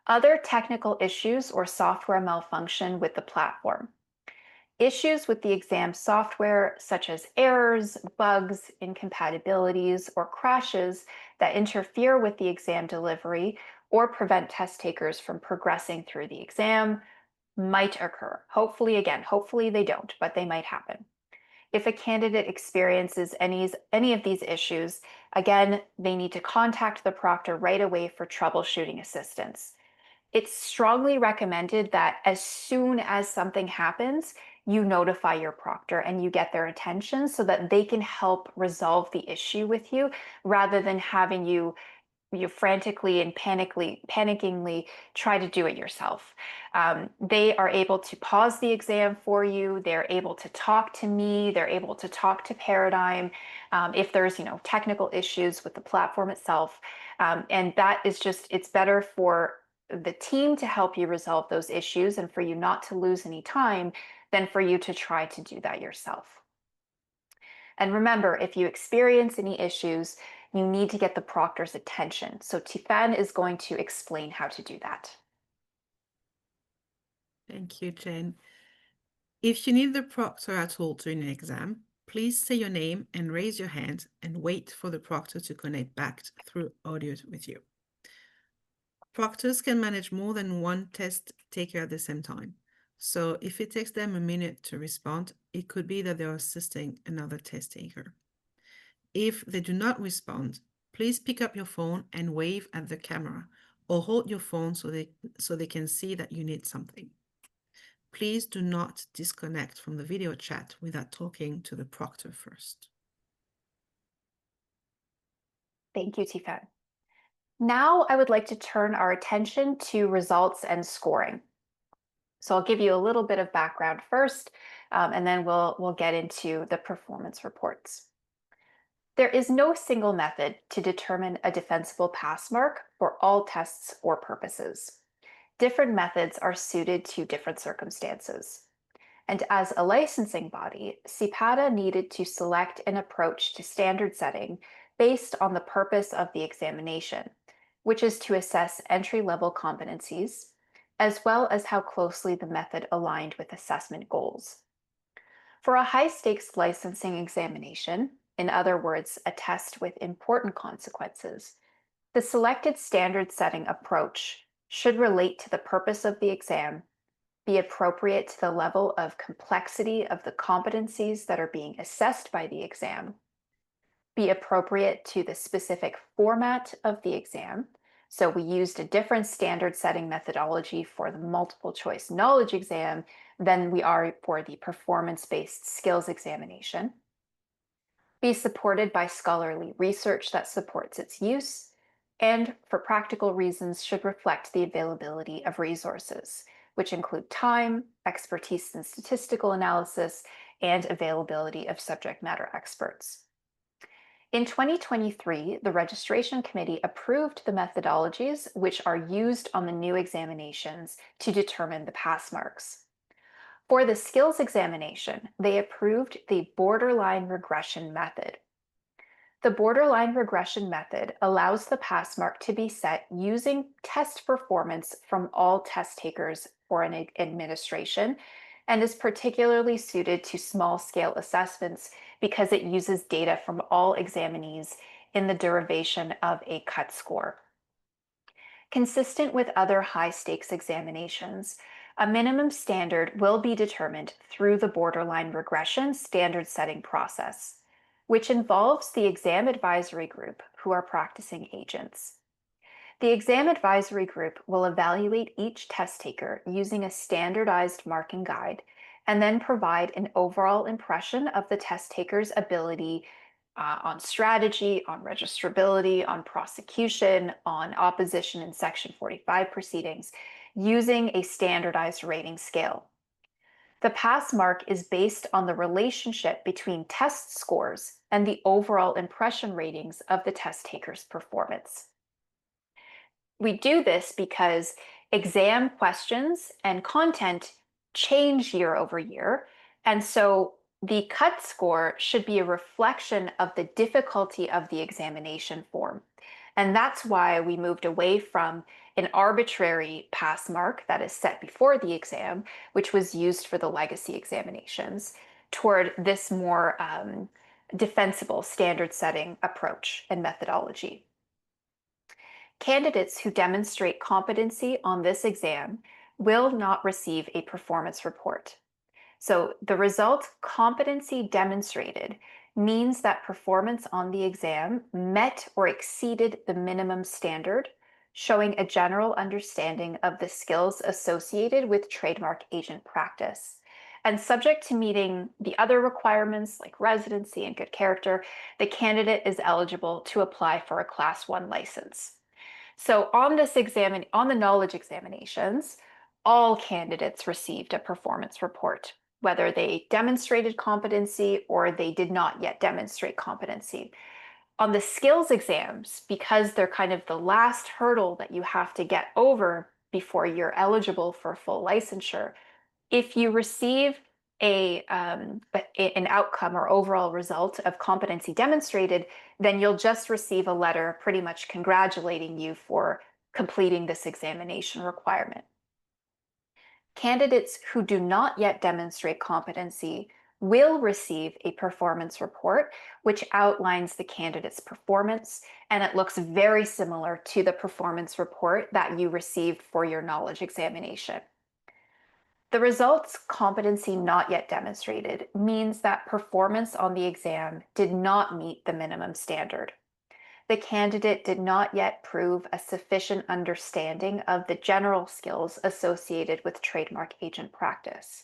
Other technical issues or software malfunction with the platform. Issues with the exam software, such as errors, bugs, incompatibilities, or crashes that interfere with the exam delivery or prevent test takers from progressing through the exam, might occur. Hopefully they don't, but they might happen. If a candidate experiences any of these issues, again, they need to contact the proctor right away for troubleshooting assistance. It's strongly recommended that as soon as something happens, you notify your proctor and you get their attention so that they can help resolve the issue with you rather than having you frantically and panickingly try to do it yourself. They are able to pause the exam for you. They're able to talk to me. They're able to talk to Paradigm if there's technical issues with the platform itself. And that is it's better for the team to help you resolve those issues and for you not to lose any time than for you to try to do that yourself. And remember, if you experience any issues, you need to get the proctor's attention. So Tifan is going to explain how to do that. Thank you, Jen. If you need the proctor at all during an exam, please say your name and raise your hand and wait for the proctor to connect back through audio with you. Proctors can manage more than one test taker at the same time. So if it takes them a minute to respond, it could be that they're assisting another test taker. If they do not respond, please pick up your phone and wave at the camera or hold your phone so they can see that you need something. Please do not disconnect from the video chat without talking to the proctor first. Thank you, Tifan. Now I would like to turn our attention to results and scoring. So I'll give you a little bit of background first, and then we'll get into the performance reports. There is no single method to determine a defensible pass mark for all tests or purposes. different methods are suited to different circumstances. And as a licensing body, CPATA needed to select an approach to standard setting based on the purpose of the examination, which is to assess entry-level competencies, as well as how closely the method aligned with assessment goals. For a high-stakes licensing examination, in other words, a test with important consequences, the selected standard setting approach should relate to the purpose of the exam, be appropriate to the level of complexity of the competencies that are being assessed by the exam, be appropriate to the specific format of the exam. So we used a different standard setting methodology for the multiple choice knowledge exam than we are for the performance-based skills examination. Be supported by scholarly research that supports its use, and for practical reasons should reflect the availability of resources, which include time, expertise in statistical analysis, and availability of subject matter experts. In 2023, the Registration Committee approved the methodologies which are used on the new examinations to determine the pass marks. For the skills examination, they approved the borderline regression method. The borderline regression method allows the pass mark to be set using test performance from all test takers for an administration and is particularly suited to small-scale assessments because it uses data from all examinees in the derivation of a cut score. Consistent with other high-stakes examinations, a minimum standard will be determined through the borderline regression standard setting process, which involves the exam advisory group, who are practicing agents. The exam advisory group will evaluate each test taker using a standardized marking guide and then provide an overall impression of the test taker's ability on strategy, on registrability, on prosecution, on opposition in Section 45 proceedings, using a standardized rating scale. The pass mark is based on the relationship between test scores and the overall impression ratings of the test taker's performance. We do this because exam questions and content change year over year, and so the cut score should be a reflection of the difficulty of the examination form. And that's why we moved away from an arbitrary pass mark that is set before the exam, which was used for the legacy examinations, toward this more defensible standard setting approach and methodology. Candidates who demonstrate competency on this exam will not receive a performance report. So the result competency demonstrated means that performance on the exam met or exceeded the minimum standard, showing a general understanding of the skills associated with trademark agent practice. And subject to meeting the other requirements like residency and good character, the candidate is eligible to apply for a Class 1 license. So on the knowledge examinations, all candidates received a performance report, whether they demonstrated competency or they did not yet demonstrate competency. On the skills exams, because they're kind of the last hurdle that you have to get over before you're eligible for full licensure, if you receive an outcome or overall result of competency demonstrated, then you'll just receive a letter pretty much congratulating you for completing this examination requirement. Candidates who do not yet demonstrate competency will receive a performance report, which outlines the candidate's performance, and it looks very similar to the performance report that you received for your knowledge examination. The results competency not yet demonstrated means that performance on the exam did not meet the minimum standard. The candidate did not yet prove a sufficient understanding of the general skills associated with trademark agent practice.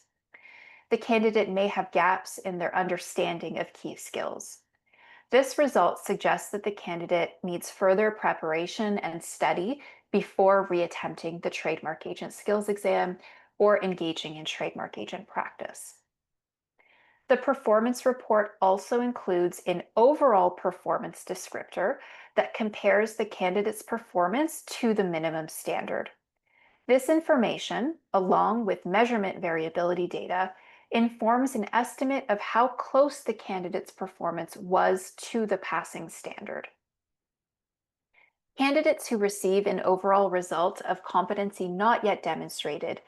The candidate may have gaps in their understanding of key skills. This result suggests that the candidate needs further preparation and study before reattempting the trademark agent skills exam or engaging in trademark agent practice. The performance report also includes an overall performance descriptor that compares the candidate's performance to the minimum standard. This information, along with measurement variability data, informs an estimate of how close the candidate's performance was to the passing standard. Candidates who receive an overall result of competency not yet demonstrated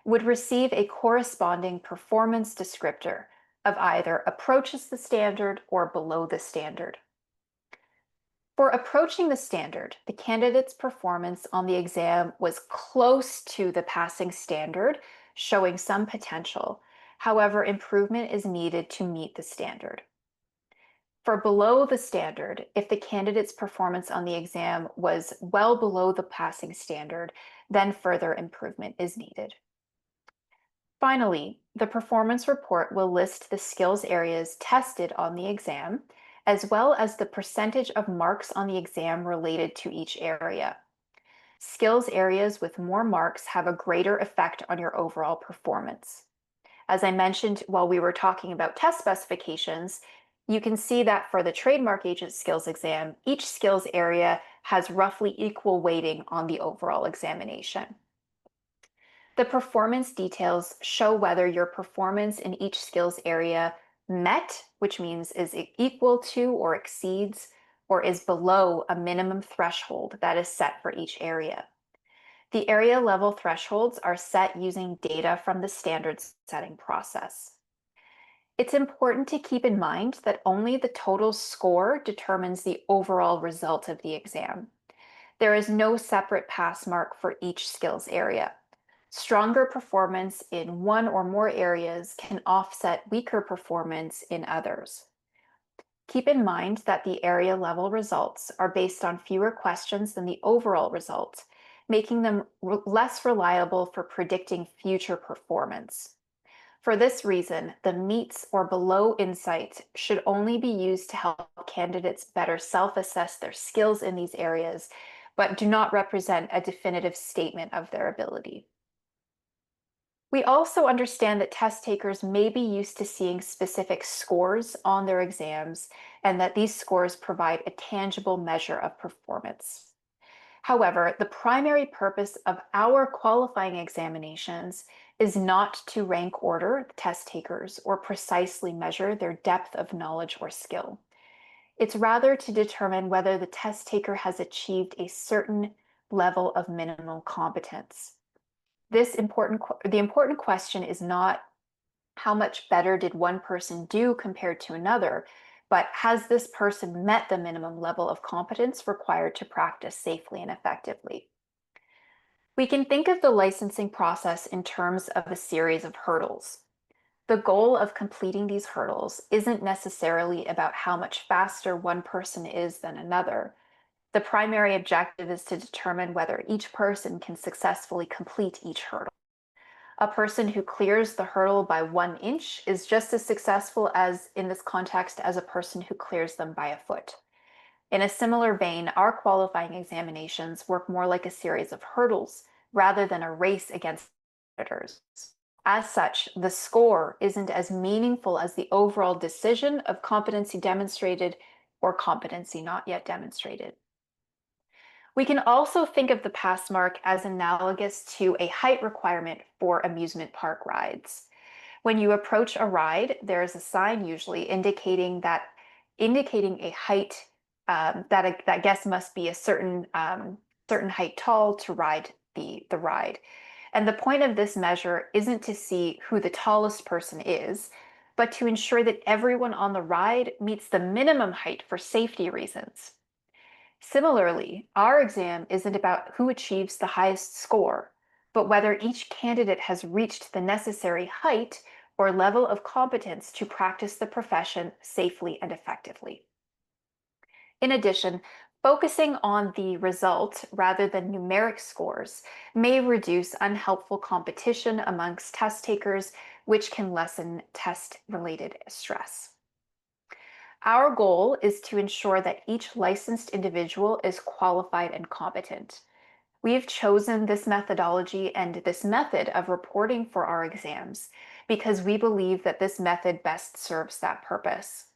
would receive a corresponding performance descriptor of either approaches the standard or below the standard. For approaching the standard, the candidate's performance on the exam was close to the passing standard, showing some potential. However, improvement is needed to meet the standard. For below the standard, if the candidate's performance on the exam was well below the passing standard, then further improvement is needed. Finally, the performance report will list the skills areas tested on the exam, as well as the percentage of marks on the exam related to each area. Skills areas with more marks have a greater effect on your overall performance. As I mentioned while we were talking about test specifications, you can see that for the trademark agent skills exam, each skills area has roughly equal weighting on the overall examination. The performance details show whether your performance in each skills area met, which means is equal to or exceeds, or is below a minimum threshold that is set for each area. The area level thresholds are set using data from the standards setting process. It's important to keep in mind that only the total score determines the overall result of the exam. There is no separate pass mark for each skills area. Stronger performance in one or more areas can offset weaker performance in others. Keep in mind that the area level results are based on fewer questions than the overall result, making them less reliable for predicting future performance. For this reason, the meets or below insight should only be used to help candidates better self-assess their skills in these areas, but do not represent a definitive statement of their ability. We also understand that test takers may be used to seeing specific scores on their exams, and that these scores provide a tangible measure of performance. However, the primary purpose of our qualifying examinations is not to rank order test takers or precisely measure their depth of knowledge or skill. It's rather to determine whether the test taker has achieved a certain level of minimal competence. The important question is not how much better did one person do compared to another, but has this person met the minimum level of competence required to practice safely and effectively? We can think of the licensing process in terms of a series of hurdles. The goal of completing these hurdles isn't necessarily about how much faster one person is than another. The primary objective is to determine whether each person can successfully complete each hurdle. A person who clears the hurdle by 1 inch is just as successful as in this context as a person who clears them by a foot. In a similar vein, our qualifying examinations work more like a series of hurdles rather than a race against competitors. As such, the score isn't as meaningful as the overall decision of competency demonstrated or competency not yet demonstrated. We can also think of the pass mark as analogous to a height requirement for amusement park rides. When you approach a ride, there is a sign usually indicating a height that guest must be a certain height tall to ride the ride. And the point of this measure isn't to see who the tallest person is, but to ensure that everyone on the ride meets the minimum height for safety reasons. Similarly, our exam isn't about who achieves the highest score, but whether each candidate has reached the necessary height or level of competence to practice the profession safely and effectively. In addition, focusing on the result rather than numeric scores may reduce unhelpful competition amongst test takers, which can lessen test-related stress. Our goal is to ensure that each licensed individual is qualified and competent. We have chosen this methodology and this method of reporting for our exams because we believe that this method best serves that purpose.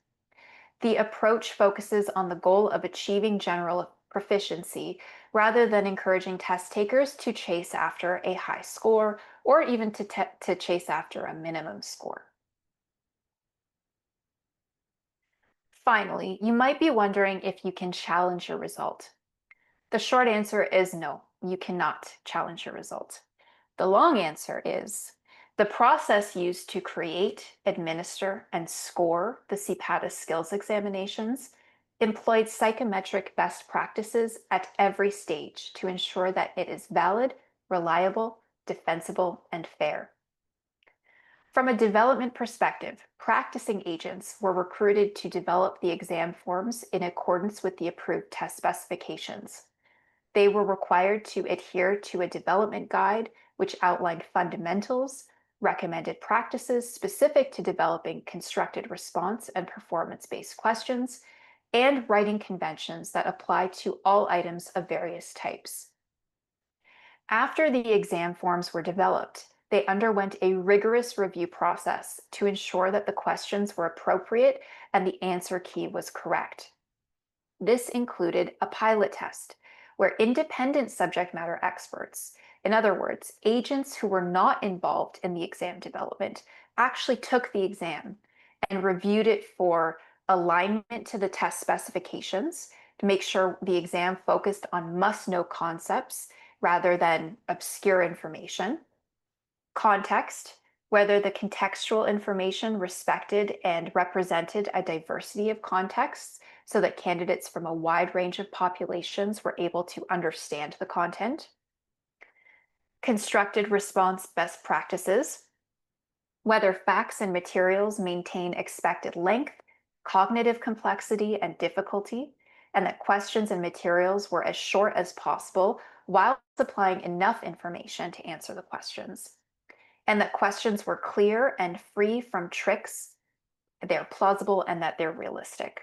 The approach focuses on the goal of achieving general proficiency rather than encouraging test takers to chase after a high score or even to chase after a minimum score. Finally, you might be wondering if you can challenge your result. The short answer is no, you cannot challenge your result. The long answer is the process used to create, administer, and score the CPATA skills examinations employed psychometric best practices at every stage to ensure that it is valid, reliable, defensible, and fair. From a development perspective, practicing agents were recruited to develop the exam forms in accordance with the approved test specifications. They were required to adhere to a development guide which outlined fundamentals, recommended practices specific to developing constructed response and performance-based questions, and writing conventions that apply to all items of various types. After the exam forms were developed, they underwent a rigorous review process to ensure that the questions were appropriate and the answer key was correct. This included a pilot test, where independent subject matter experts, in other words, agents who were not involved in the exam development, actually took the exam and reviewed it for alignment to the test specifications to make sure the exam focused on must-know concepts rather than obscure information. Context, whether the contextual information respected and represented a diversity of contexts so that candidates from a wide range of populations were able to understand the content. Constructed response best practices, whether facts and materials maintain expected length, cognitive complexity, and difficulty, and that questions and materials were as short as possible while supplying enough information to answer the questions, and that questions were clear and free from tricks, they're plausible, and that they're realistic.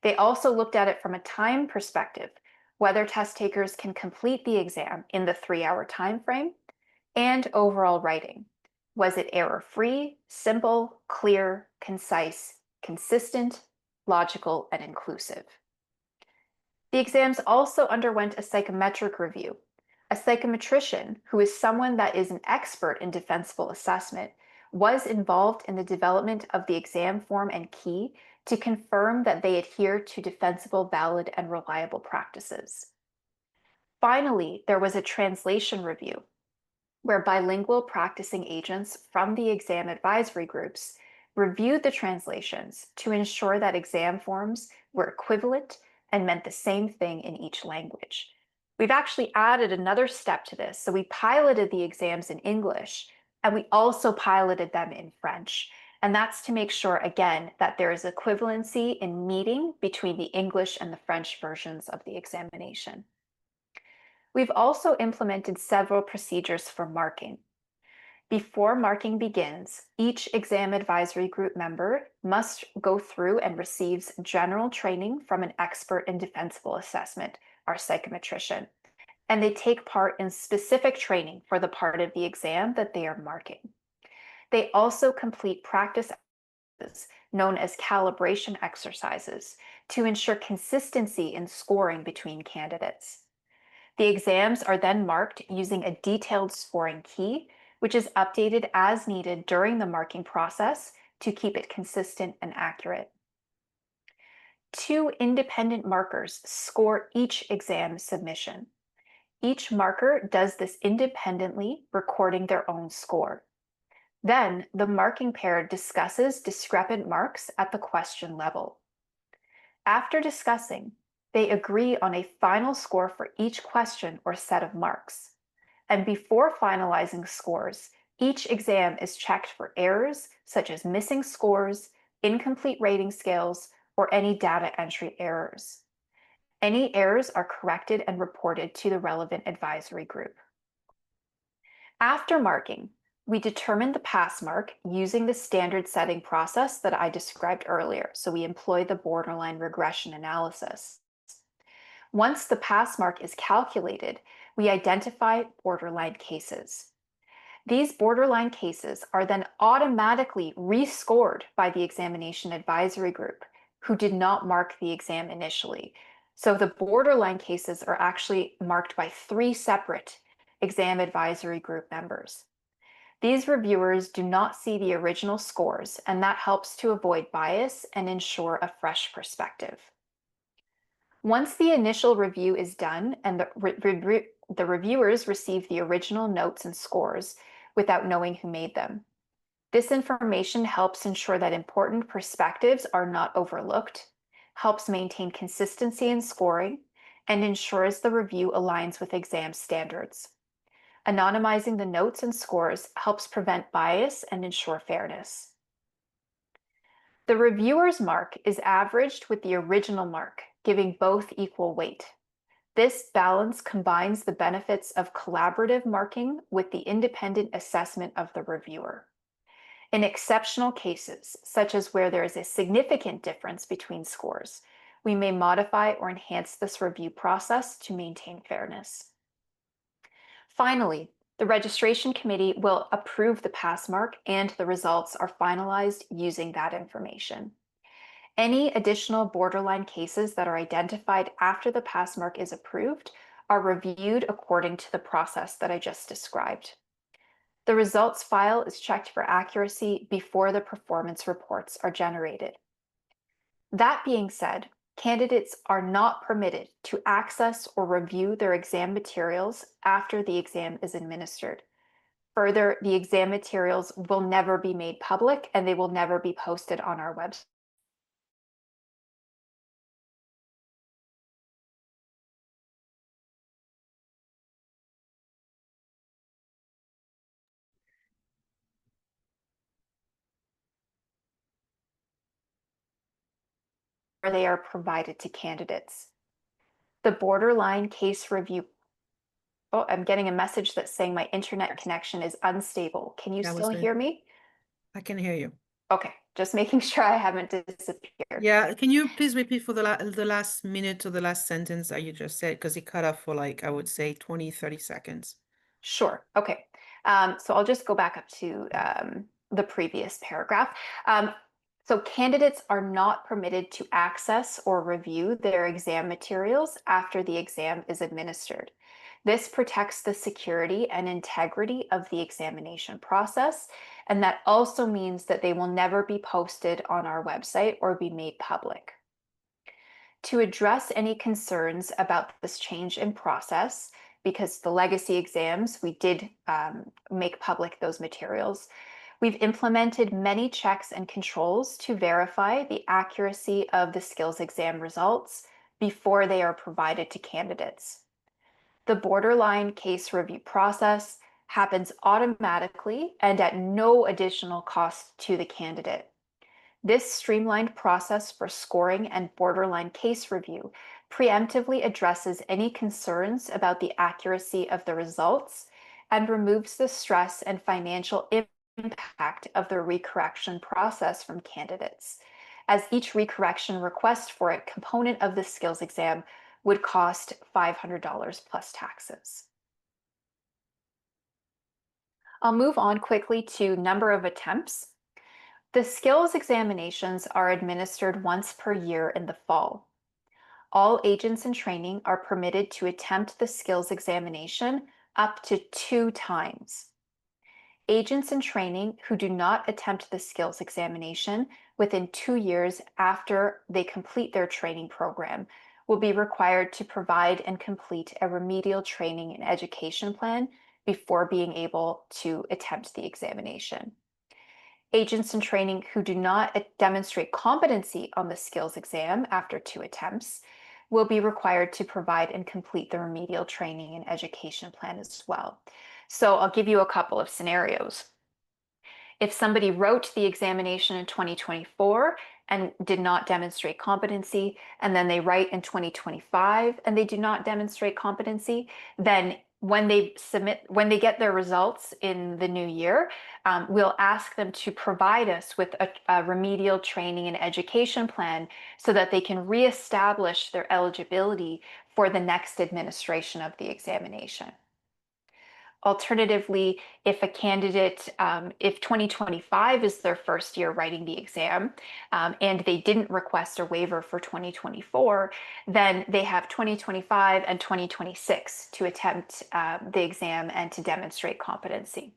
They also looked at it from a time perspective, whether test takers can complete the exam in the 3-hour time frame, and overall writing. Was it error-free, simple, clear, concise, consistent, logical, and inclusive? The exams also underwent a psychometric review. A psychometrician, who is someone that is an expert in defensible assessment, was involved in the development of the exam form and key to confirm that they adhere to defensible, valid, and reliable practices. Finally, there was a translation review, where bilingual practicing agents from the exam advisory groups reviewed the translations to ensure that exam forms were equivalent and meant the same thing in each language. We've actually added another step to this. So we piloted the exams in English, and we also piloted them in French. And that's to make sure, again, that there is equivalency in meeting between the English and the French versions of the examination. We've also implemented several procedures for marking. Before marking begins, each exam advisory group member must go through and receives general training from an expert in defensible assessment, our psychometrician, and they take part in specific training for the part of the exam that they are marking. They also complete practice exercises known as calibration exercises to ensure consistency in scoring between candidates. The exams are then marked using a detailed scoring key, which is updated as needed during the marking process to keep it consistent and accurate. 2 independent markers score each exam submission. Each marker does this independently, recording their own score. Then, the marking pair discusses discrepant marks at the question level. After discussing, they agree on a final score for each question or set of marks. And before finalizing scores, each exam is checked for errors such as missing scores, incomplete rating scales, or any data entry errors. Any errors are corrected and reported to the relevant advisory group. After marking, we determine the pass mark using the standard setting process that I described earlier. So we employ the borderline regression analysis. Once the pass mark is calculated, we identify borderline cases. These borderline cases are then automatically rescored by the examination advisory group, who did not mark the exam initially. So the borderline cases are actually marked by 3 separate exam advisory group members. These reviewers do not see the original scores, and that helps to avoid bias and ensure a fresh perspective. Once the initial review is done and the reviewers receive the original notes and scores without knowing who made them, this information helps ensure that important perspectives are not overlooked, helps maintain consistency in scoring, and ensures the review aligns with exam standards. Anonymizing the notes and scores helps prevent bias and ensure fairness. The reviewer's mark is averaged with the original mark, giving both equal weight. This balance combines the benefits of collaborative marking with the independent assessment of the reviewer. In exceptional cases, such as where there is a significant difference between scores, we may modify or enhance this review process to maintain fairness. Finally, the registration committee will approve the pass mark and the results are finalized using that information. Any additional borderline cases that are identified after the pass mark is approved are reviewed according to the process that I just described. The results file is checked for accuracy before the performance reports are generated. That being said, candidates are not permitted to access or review their exam materials after the exam is administered. Further, the exam materials will never be made public and they will never be posted on our website. Where they are provided to candidates. The borderline case review. Oh, I'm getting a message that's saying my internet connection is unstable. Can you still hear me? I can hear you. Okay, just making sure I haven't disappeared. Yeah, can you please repeat for the last minute or the last sentence that you just said? Because it cut off for like, I would say 20, 30 seconds. Sure, okay. So I'll just go back up to the previous paragraph. So candidates are not permitted to access or review their exam materials after the exam is administered. This protects the security and integrity of the examination process, and that also means that they will never be posted on our website or be made public. To address any concerns about this change in process, because the legacy exams, we did make public those materials, we've implemented many checks and controls to verify the accuracy of the skills exam results before they are provided to candidates. The borderline case review process happens automatically and at no additional cost to the candidate. This streamlined process for scoring and borderline case review preemptively addresses any concerns about the accuracy of the results and removes the stress and financial impact of the recorrection process from candidates, as each recorrection request for a component of the skills exam would cost $500 plus taxes. I'll move on quickly to number of attempts. The skills examinations are administered once per year in the fall. All agents in training are permitted to attempt the skills examination up to 2 times. Agents in training who do not attempt the skills examination within 2 years after they complete their training program will be required to provide and complete a remedial training and education plan before being able to attempt the examination. Agents in training who do not demonstrate competency on the skills exam after 2 attempts will be required to provide and complete the remedial training and education plan as well. So I'll give you a couple of scenarios. If somebody wrote the examination in 2024 and did not demonstrate competency, and then they write in 2025 and they do not demonstrate competency, then when they get their results in the new year, we'll ask them to provide us with a remedial training and education plan so that they can reestablish their eligibility for the next administration of the examination. Alternatively, if a candidate, if 2025 is their first year writing the exam, and they didn't request a waiver for 2024, then they have 2025 and 2026 to attempt the exam and to demonstrate competency.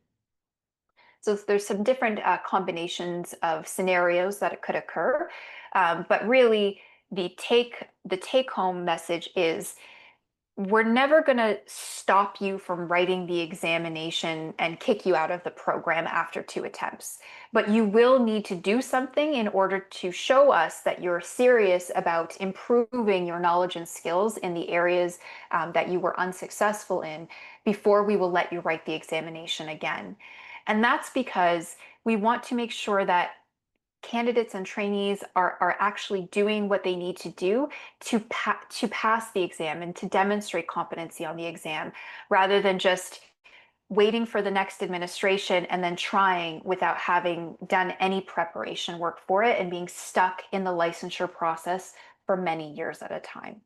So there's some different combinations of scenarios that it could occur, but really the take-home message is we're never going to stop you from writing the examination and kick you out of the program after 2 attempts. But you will need to do something in order to show us that you're serious about improving your knowledge and skills in the areas that you were unsuccessful in before we will let you write the examination again. And that's because we want to make sure that candidates and trainees are actually doing what they need to do to pass the exam and to demonstrate competency on the exam, rather than just waiting for the next administration and then trying without having done any preparation work for it and being stuck in the licensure process for many years at a time.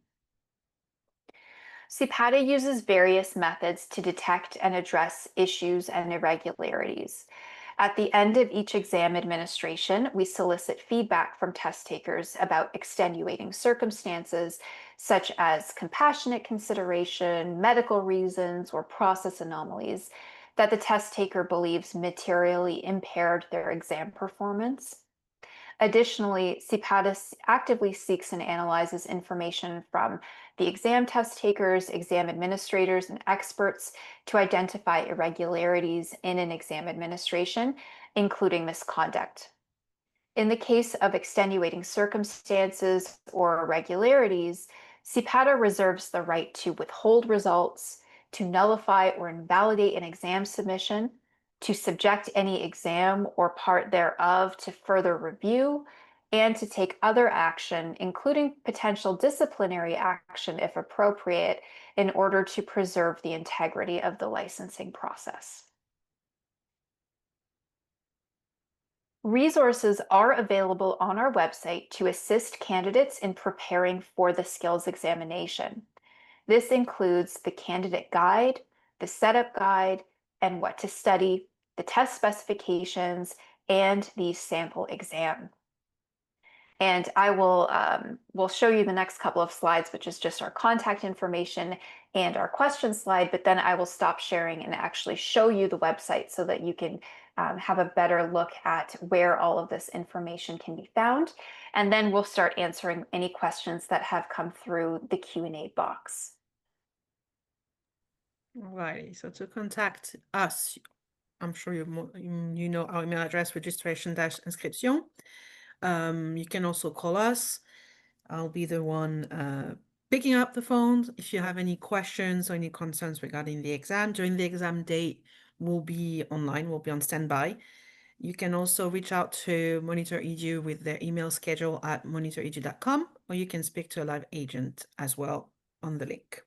CPATA uses various methods to detect and address issues and irregularities. At the end of each exam administration, we solicit feedback from test takers about extenuating circumstances, such as compassionate consideration, medical reasons, or process anomalies that the test taker believes materially impaired their exam performance. Additionally, CPATA actively seeks and analyzes information from the exam test takers, exam administrators, and experts to identify irregularities in an exam administration, including misconduct. In the case of extenuating circumstances or irregularities, CPATA reserves the right to withhold results, to nullify or invalidate an exam submission, to subject any exam or part thereof to further review, and to take other action, including potential disciplinary action if appropriate, in order to preserve the integrity of the licensing process. Resources are available on our website to assist candidates in preparing for the skills examination. This includes the candidate guide, the setup guide, and what to study, the test specifications, and the sample exam. And I will show you the next couple of slides, which is just our contact information and our question slide, but then I will stop sharing and actually show you the website so that you can have a better look at where all of this information can be found. And then we'll start answering any questions that have come through the Q&A box. Alrighty, so to contact us, I'm sure you know our email address, registration-inscription. You can also call us. I'll be the one picking up the phone. If you have any questions or any concerns regarding the exam, during the exam date, we'll be online, we'll be on standby. You can also reach out to Monitor Edu with their email schedule at monitoredu.com, or you can speak to a live agent as well on the link.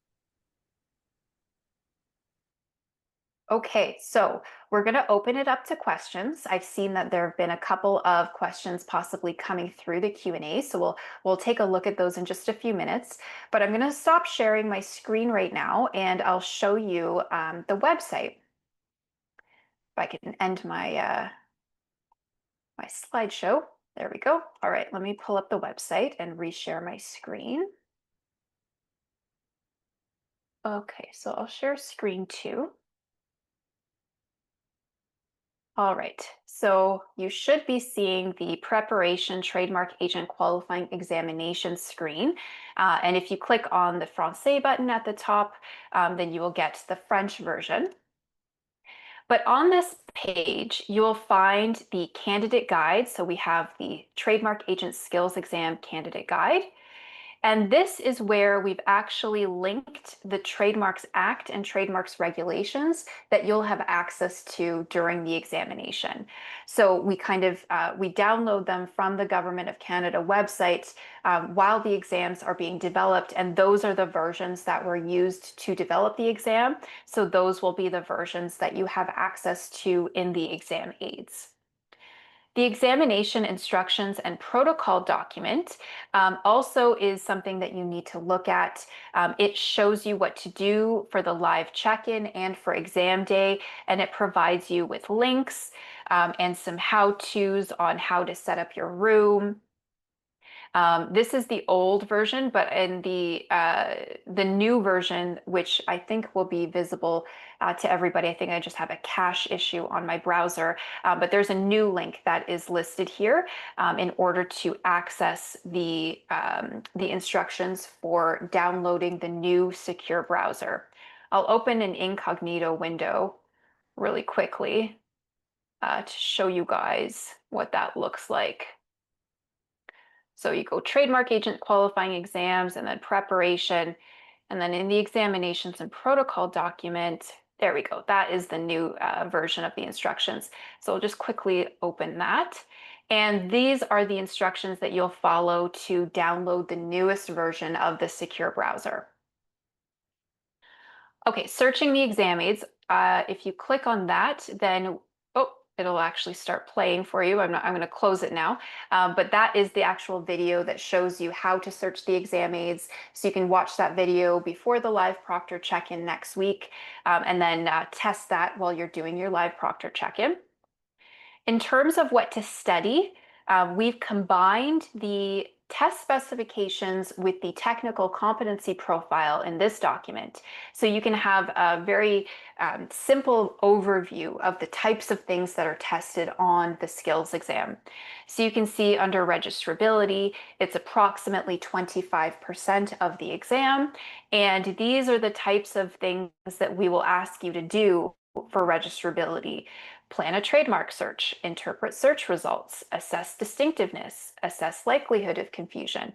Okay, so we're going to open it up to questions. I've seen that there have been a couple of questions possibly coming through the Q&A, so we'll take a look at those in just a few minutes. But I'm going to stop sharing my screen right now, and I'll show you the website. If I can end my my slideshow. There we go. All right, let me pull up the website and reshare my screen. Okay, so I'll share screen 2. All right, so you should be seeing the preparation trademark agent qualifying examination screen. And if you click on the Francais button at the top, then you will get the French version. But on this page, you will find the candidate guide. So we have the trademark agent skills exam candidate guide. And this is where we've actually linked the Trademarks Act and Trademarks Regulations that you'll have access to during the examination. So we we download them from the Government of Canada website while the exams are being developed, and those are the versions that were used to develop the exam. So those will be the versions that you have access to in the exam aids. The examination instructions and protocol document also is something that you need to look at. It shows you what to do for the live check-in and for exam day, and it provides you with links and some how-tos on how to set up your room. This is the old version, but in the new version, which I think will be visible to everybody, I think I just have a cache issue on my browser, but there's a new link that is listed here in order to access the instructions for downloading the new secure browser. I'll open an incognito window really quickly to show you guys what that looks like. So you go trademark agent qualifying exams and then preparation. And then in the examinations and protocol document, there we go. That is the new version of the instructions. So I'll just quickly open that. And these are the instructions that you'll follow to download the newest version of the secure browser. Okay, searching the exam aids. If you click on that, then it'll actually start playing for you. I'm going to close it now. But that is the actual video that shows you how to search the exam aids. So you can watch that video before the live proctor check-in next week, and then test that while you're doing your live proctor check-in. In terms of what to study, we've combined the test specifications with the technical competency profile in this document. So you can have a very simple overview of the types of things that are tested on the skills exam. So you can see under registrability, it's approximately 25% of the exam. And these are the types of things that we will ask you to do for registrability. Plan a trademark search, interpret search results, assess distinctiveness, assess likelihood of confusion.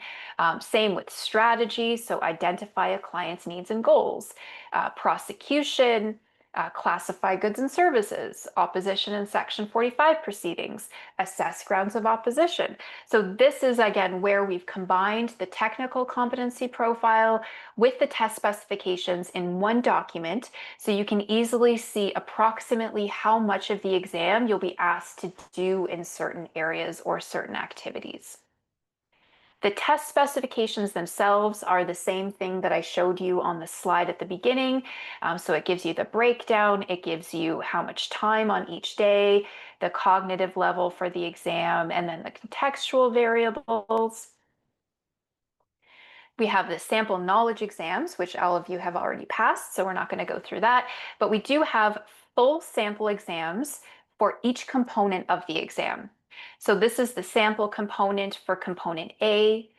Same with strategy, so identify a client's needs and goals. Prosecution, classify goods and services, opposition in Section 45 proceedings, assess grounds of opposition. So this is, again, where we've combined the technical competency profile with the test specifications in one document, so you can easily see approximately how much of the exam you'll be asked to do in certain areas or certain activities. The test specifications themselves are the same thing that I showed you on the slide at the beginning. So it gives you the breakdown, it gives you how much time on each day, the cognitive level for the exam, and then the contextual variables. We have the sample knowledge exams, which all of you have already passed, so we're not going to go through that. But we do have full sample exams for each component of the exam. So this is the sample component for component A.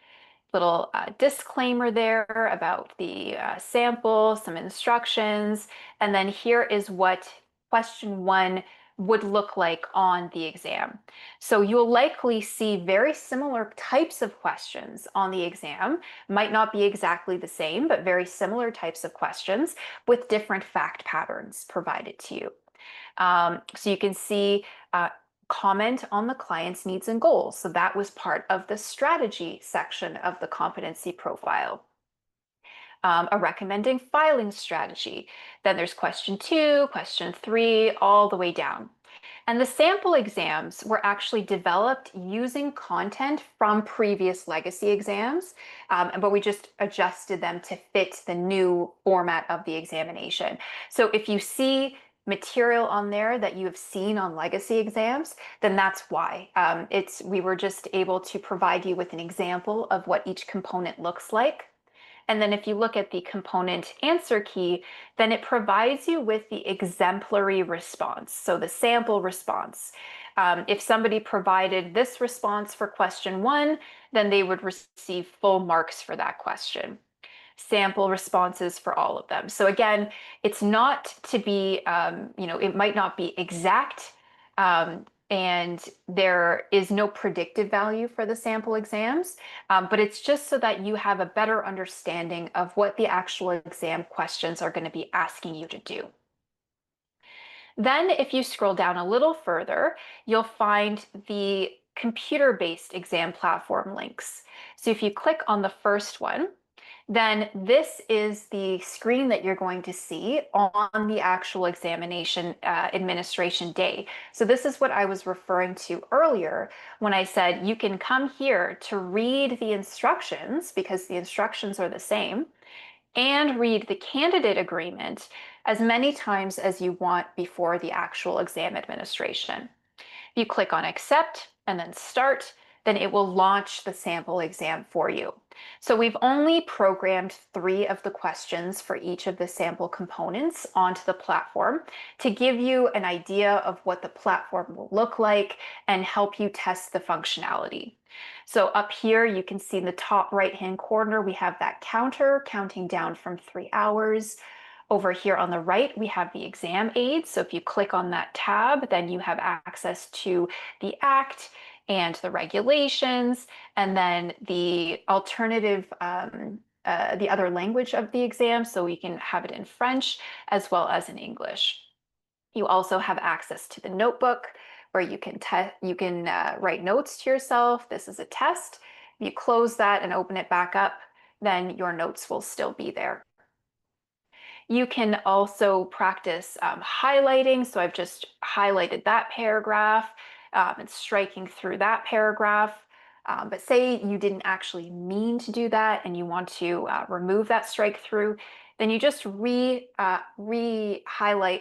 Little disclaimer there about the sample, some instructions, and then here is what question 1 would look like on the exam. So you'll likely see very similar types of questions on the exam. Might not be exactly the same, but very similar types of questions with different fact patterns provided to you. So you can see comment on the client's needs and goals. So that was part of the strategy section of the competency profile. A recommending filing strategy. Then there's question 2, question 3, all the way down. And the sample exams were actually developed using content from previous legacy exams, but we just adjusted them to fit the new format of the examination. So if you see material on there that you have seen on legacy exams, then that's why. We were just able to provide you with an example of what each component looks like. And then if you look at the component answer key, then it provides you with the exemplary response, so the sample response. If somebody provided this response for question 1, then they would receive full marks for that question. Sample responses for all of them. So again, it's not to be, it might not be exact, and there is no predictive value for the sample exams, but it's just so that you have a better understanding of what the actual exam questions are going to be asking you to do. Then if you scroll down a little further, you'll find the computer-based exam platform links. So if you click on the first one, then this is the screen that you're going to see on the actual examination administration day. So this is what I was referring to earlier when I said you can come here to read the instructions, because the instructions are the same, and read the candidate agreement as many times as you want before the actual exam administration. If you click on accept and then start, then it will launch the sample exam for you. So we've only programmed 3 of the questions for each of the sample components onto the platform to give you an idea of what the platform will look like and help you test the functionality. So up here, you can see in the top right-hand corner, we have that counter counting down from 3 hours. Over here on the right, we have the exam aid. So if you click on that tab, then you have access to the act and the regulations, and then the alternative, the other language of the exam. So we can have it in French as well as in English. You also have access to the notebook where you can write notes to yourself. This is a test. If you close that and open it back up, then your notes will still be there. You can also practice highlighting. So I've just highlighted that paragraph and striking through that paragraph. But say you didn't actually mean to do that and you want to remove that strike through, then you just re-highlight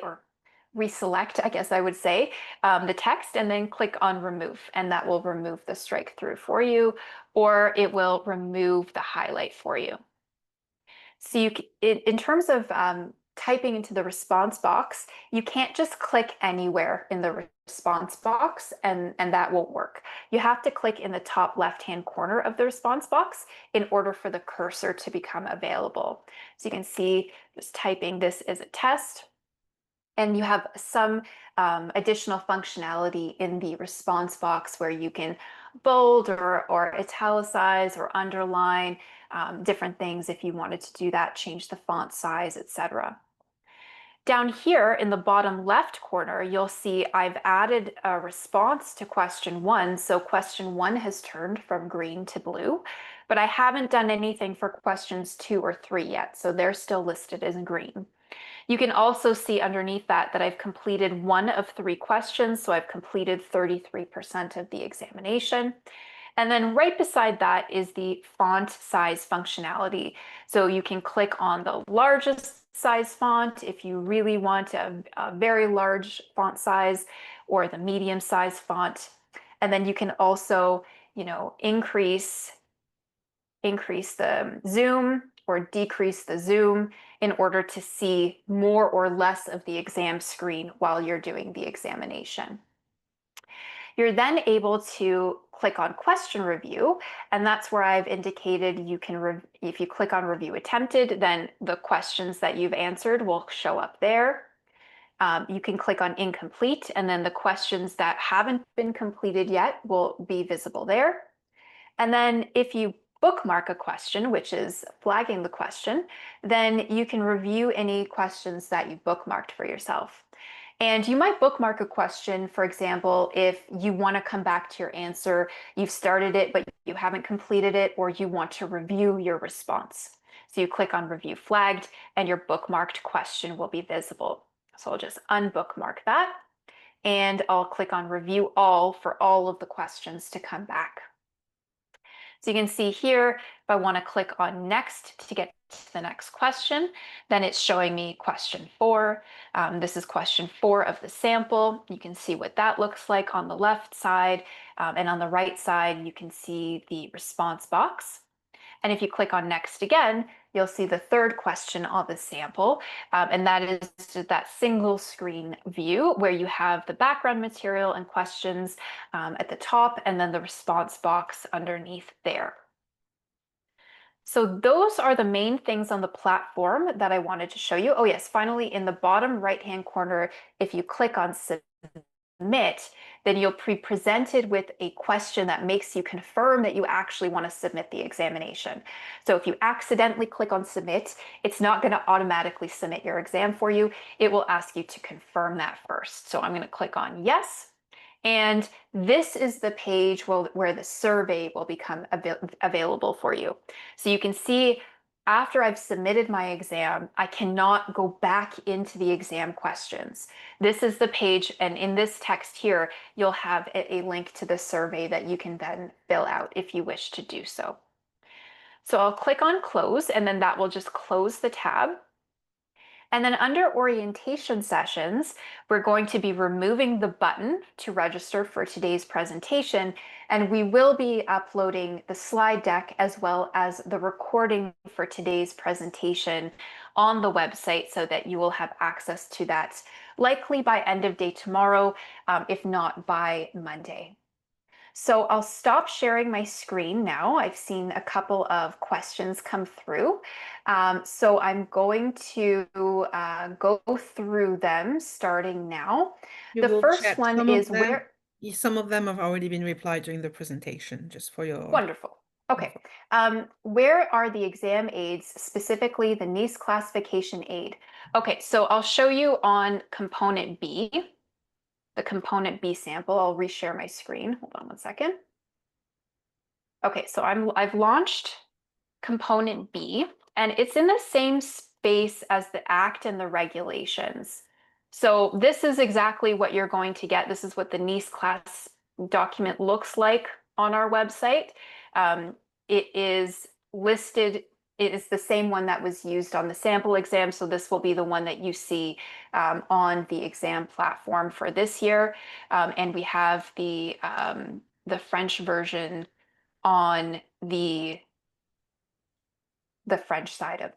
or reselect, I guess I would say, the text and then click on remove, and that will remove the strike through for you, or it will remove the highlight for you. So in terms of typing into the response box, you can't just click anywhere in the response box and that won't work. You have to click in the top left-hand corner of the response box in order for the cursor to become available. So you can see just typing this is a test, and you have some additional functionality in the response box where you can bold or italicize or underline different things if you wanted to do that, change the font size, etc. Down here in the bottom left corner, you'll see I've added a response to question 1. So question 1 has turned from green to blue, but I haven't done anything for questions 2 or 3 yet. So they're still listed as green. You can also see underneath that I've completed 1 of 3 questions. So I've completed 33% of the examination. And then right beside that is the font size functionality. So you can click on the largest size font if you really want a very large font size, or the medium size font. And then you can also, increase the zoom or decrease the zoom in order to see more or less of the exam screen while you're doing the examination. You're then able to click on question review, and that's where I've indicated you can, if you click on review attempted, then the questions that you've answered will show up there. You can click on incomplete, and then the questions that haven't been completed yet will be visible there. And then if you bookmark a question, which is flagging the question, then you can review any questions that you bookmarked for yourself. And you might bookmark a question, for example, if you want to come back to your answer, you've started it, but you haven't completed it, or you want to review your response. So you click on review flagged and your bookmarked question will be visible. So I'll just unbookmark that and I'll click on review all for all of the questions to come back. So you can see here, if I want to click on next to get to the next question, then it's showing me question 4. This is question 4 of the sample. You can see what that looks like on the left side, and on the right side, you can see the response box. And if you click on next again, you'll see the 3rd question of the sample, and that is that single screen view where you have the background material and questions at the top, and then the response box underneath there. So those are the main things on the platform that I wanted to show you. Oh yes, finally in the bottom right-hand corner, if you click on submit, then you'll be presented with a question that makes you confirm that you actually want to submit the examination. So if you accidentally click on submit, it's not going to automatically submit your exam for you. It will ask you to confirm that first. So I'm going to click on yes. And this is the page where the survey will become available for you. So you can see after I've submitted my exam, I cannot go back into the exam questions. This is the page, and in this text here, you'll have a link to the survey that you can then fill out if you wish to do so. So I'll click on close, and then that will just close the tab. And then under orientation sessions, we're going to be removing the button to register for today's presentation, and we will be uploading the slide deck as well as the recording for today's presentation on the website so that you will have access to that likely by end of day tomorrow, if not by Monday. So I'll stop sharing my screen now. I've seen a couple of questions come through. So I'm going to go through them starting now. You The will first check one is where... some of them have already been replied during the presentation, just for your Wonderful. Okay. Where are the exam aids, specifically the NACE classification aid? Okay, so I'll show you on component B. The component B sample. I'll reshare my screen. Hold on one second. Okay, so I've launched component B, and it's in the same space as the Act and the regulations. So this is exactly what you're going to get. This is what the NACE class document looks like on our website. It is listed. It is the same one that was used on the sample exam, so this will be the one that you see on the exam platform for this year. And we have the French version on the French side of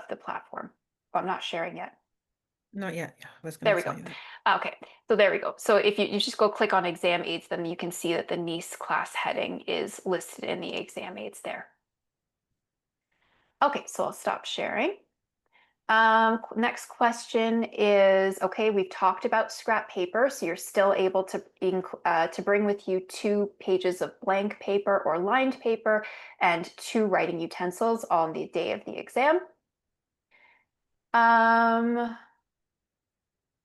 the platform. I'm not sharing yet. Not yet. Yeah, I was There going we to go. tell you that. Okay, so there we go. So if you just go click on exam aids, then you can see that the NACE class heading is listed in the exam aids there. Okay, so I'll stop sharing. Next question is, okay, we've talked about scrap paper, so you're still able to bring with you 2 pages of blank paper or lined paper and 2 writing utensils on the day of the exam.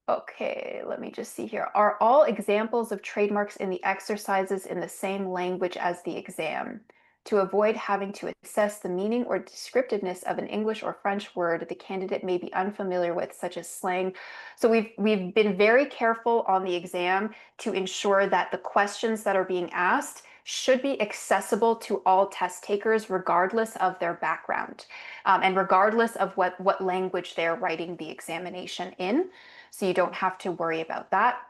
Okay, let me just see here. Are all examples of trademarks in the exercises in the same language as the exam? To avoid having to assess the meaning or descriptiveness of an English or French word the candidate may be unfamiliar with, such as slang. So we've been very careful on the exam to ensure that the questions that are being asked should be accessible to all test takers, regardless of their background, and regardless of what language they're writing the examination in. So you don't have to worry about that.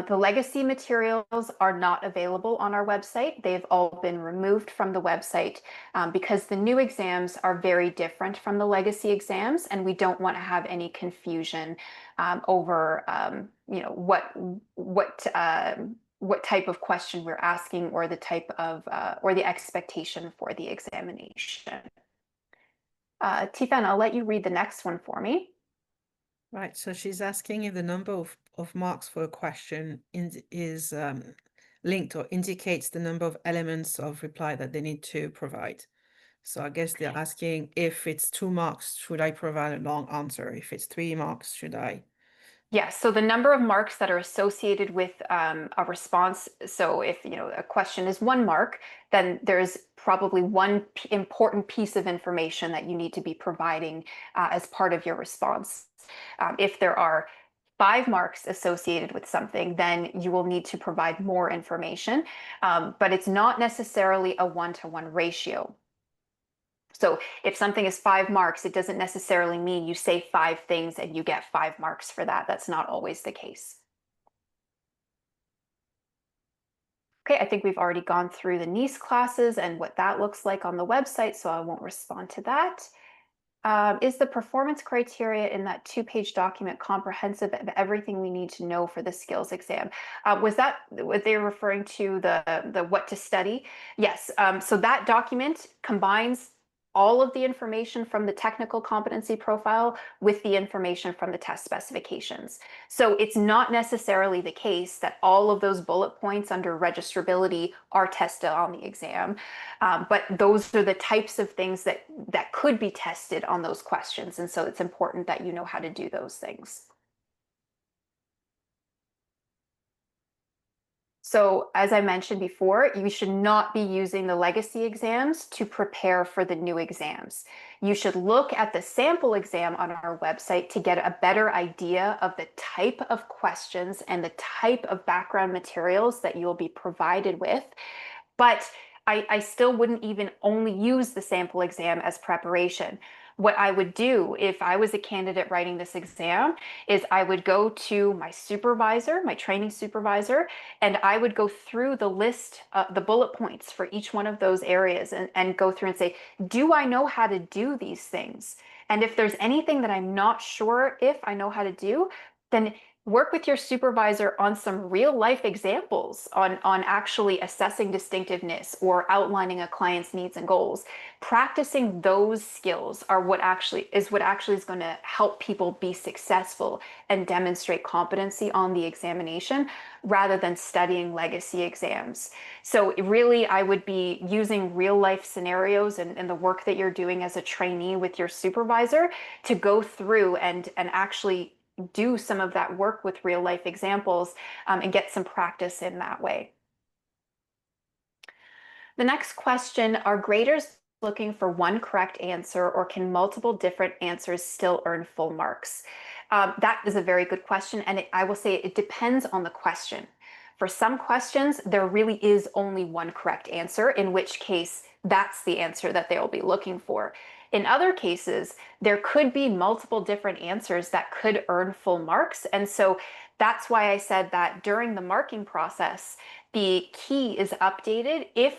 The legacy materials are not available on our website. They've all been removed from the website because the new exams are very different from the legacy exams, and we don't want to have any confusion over what type of question we're asking, or the type of or the expectation for the examination. Tifan, I'll let you read the next one for me. Right, so she's asking if the number of marks for a question is linked or indicates the number of elements of reply that they need to provide. So I guess they're asking, if it's 2 marks, should I provide a long answer? If it's 3 marks, should I? Yes, so the number of marks that are associated with a response. So if a question is 1 mark, then there's probably one important piece of information that you need to be providing as part of your response. If there are 5 marks associated with something, then you will need to provide more information, but it's not necessarily a 1-to-1 ratio. So if something is 5 marks, it doesn't necessarily mean you say 5 things and you get 5 marks for that. That's not always the case. Okay, I think we've already gone through the NACE classes and what that looks like on the website, so I won't respond to that. Is the performance criteria in that 2-page document comprehensive of everything we need to know for the skills exam? Was that what they were referring to, the what to study? Yes, so that document combines all of the information from the technical competency profile with the information from the test specifications. So it's not necessarily the case that all of those bullet points under registrability are tested on the exam, but those are the types of things that could be tested on those questions. And so it's important that you know how to do those things. So as I mentioned before, you should not be using the legacy exams to prepare for the new exams. You should look at the sample exam on our website to get a better idea of the type of questions and the type of background materials that you'll be provided with. But I still wouldn't even only use the sample exam as preparation. What I would do if I was a candidate writing this exam is I would go to my supervisor, my training supervisor, and I would go through the list, the bullet points for each one of those areas and go through and say, do I know how to do these things? And if there's anything that I'm not sure if I know how to do, then work with your supervisor on some real life examples on actually assessing distinctiveness or outlining a client's needs and goals. Practicing those skills are what actually is going to help people be successful and demonstrate competency on the examination rather than studying legacy exams. So really, I would be using real life scenarios and the work that you're doing as a trainee with your supervisor to go through and actually do some of that work with real life examples and get some practice in that way. The next question, are graders looking for one correct answer, or can multiple different answers still earn full marks? That is a very good question, and I will say it depends on the question. For some questions, there really is only one correct answer, in which case that's the answer that they'll be looking for. In other cases, there could be multiple different answers that could earn full marks. And so that's why I said that during the marking process, the key is updated if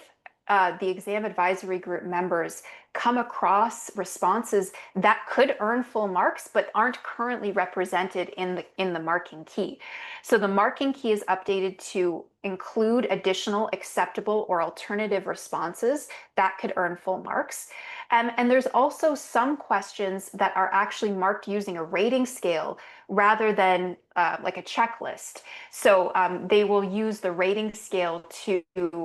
the exam advisory group members come across responses that could earn full marks but aren't currently represented in the marking key. So the marking key is updated to include additional acceptable or alternative responses that could earn full marks. And there's also some questions that are actually marked using a rating scale rather than like a checklist. So they will use the rating scale to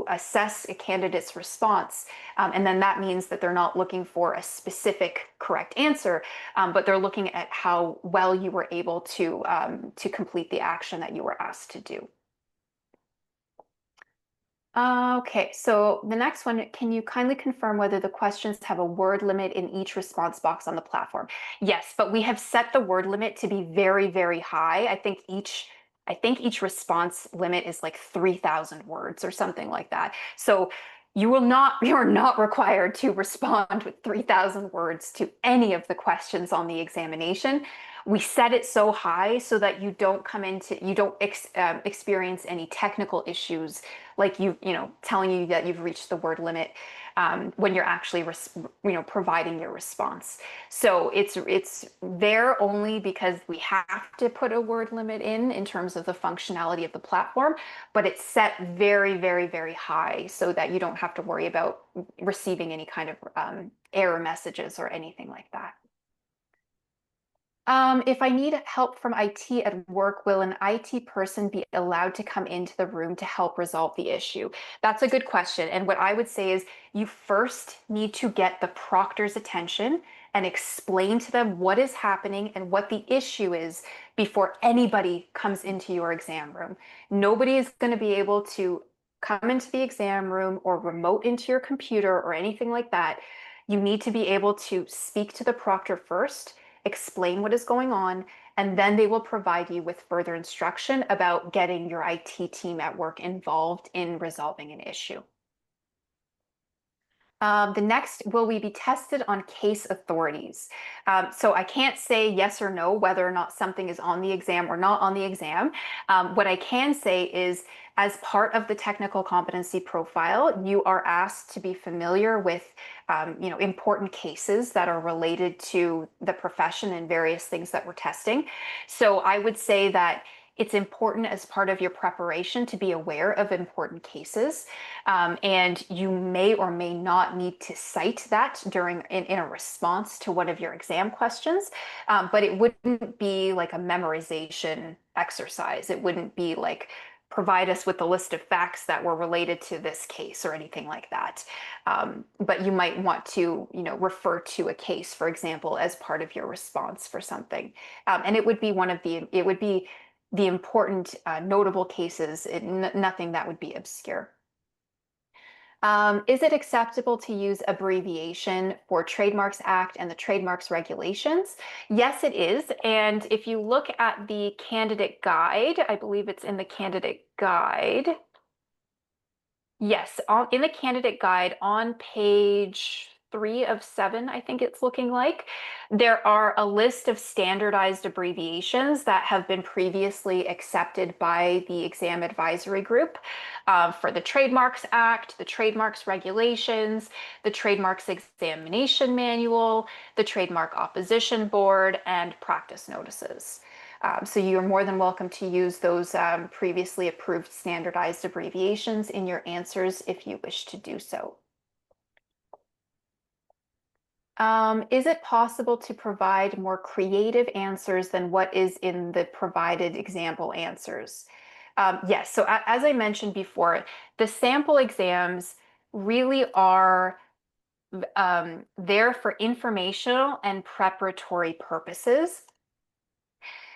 assess a candidate's response. And then that means that they're not looking for a specific correct answer, but they're looking at how well you were able to complete the action that you were asked to do. Okay, so the next one, can you kindly confirm whether the questions have a word limit in each response box on the platform? Yes, but we have set the word limit to be very, very high. I think each response limit is like 3,000 words or something like that. So you are not required to respond with 3,000 words to any of the questions on the examination. We set it so high so that you don't experience any technical issues like telling you that you've reached the word limit when you're actually providing your response. So it's there only because we have to put a word limit in terms of the functionality of the platform, but it's set very, very, very high so that you don't have to worry about receiving any kind of error messages or anything like that. If I need help from IT at work, will an IT person be allowed to come into the room to help resolve the issue? That's a good question. And what I would say is you first need to get the proctor's attention and explain to them what is happening and what the issue is before anybody comes into your exam room. Nobody is going to be able to come into the exam room or remote into your computer or anything like that. You need to be able to speak to the proctor first, explain what is going on, and then they will provide you with further instruction about getting your IT team at work involved in resolving an issue. The next, will we be tested on case authorities? So I can't say yes or no whether or not something is on the exam or not on the exam. What I can say is, as part of the technical competency profile, you are asked to be familiar with important cases that are related to the profession and various things that we're testing. So I would say that it's important as part of your preparation to be aware of important cases. And you may or may not need to cite that in a response to one of your exam questions, but it wouldn't be like a memorization exercise. It wouldn't be like, provide us with a list of facts that were related to this case or anything like that. But you might want to, refer to a case, for example, as part of your response for something. And it would be the important notable cases, nothing that would be obscure. Is it acceptable to use abbreviation for Trademarks Act and the Trademarks Regulations? Yes, it is. And if you look at the candidate guide, I believe it's in the candidate guide. Yes, in the candidate guide on page 3 of 7, I think it's looking like, there are a list of standardized abbreviations that have been previously accepted by the exam advisory group for the Trademarks Act, the Trademarks Regulations, the Trademarks Examination Manual, the Trademark Opposition Board, and practice notices. So you're more than welcome to use those previously approved standardized abbreviations in your answers if you wish to do so. Is it possible to provide more creative answers than what is in the provided example answers? Yes, so as I mentioned before, the sample exams really are there for informational and preparatory purposes.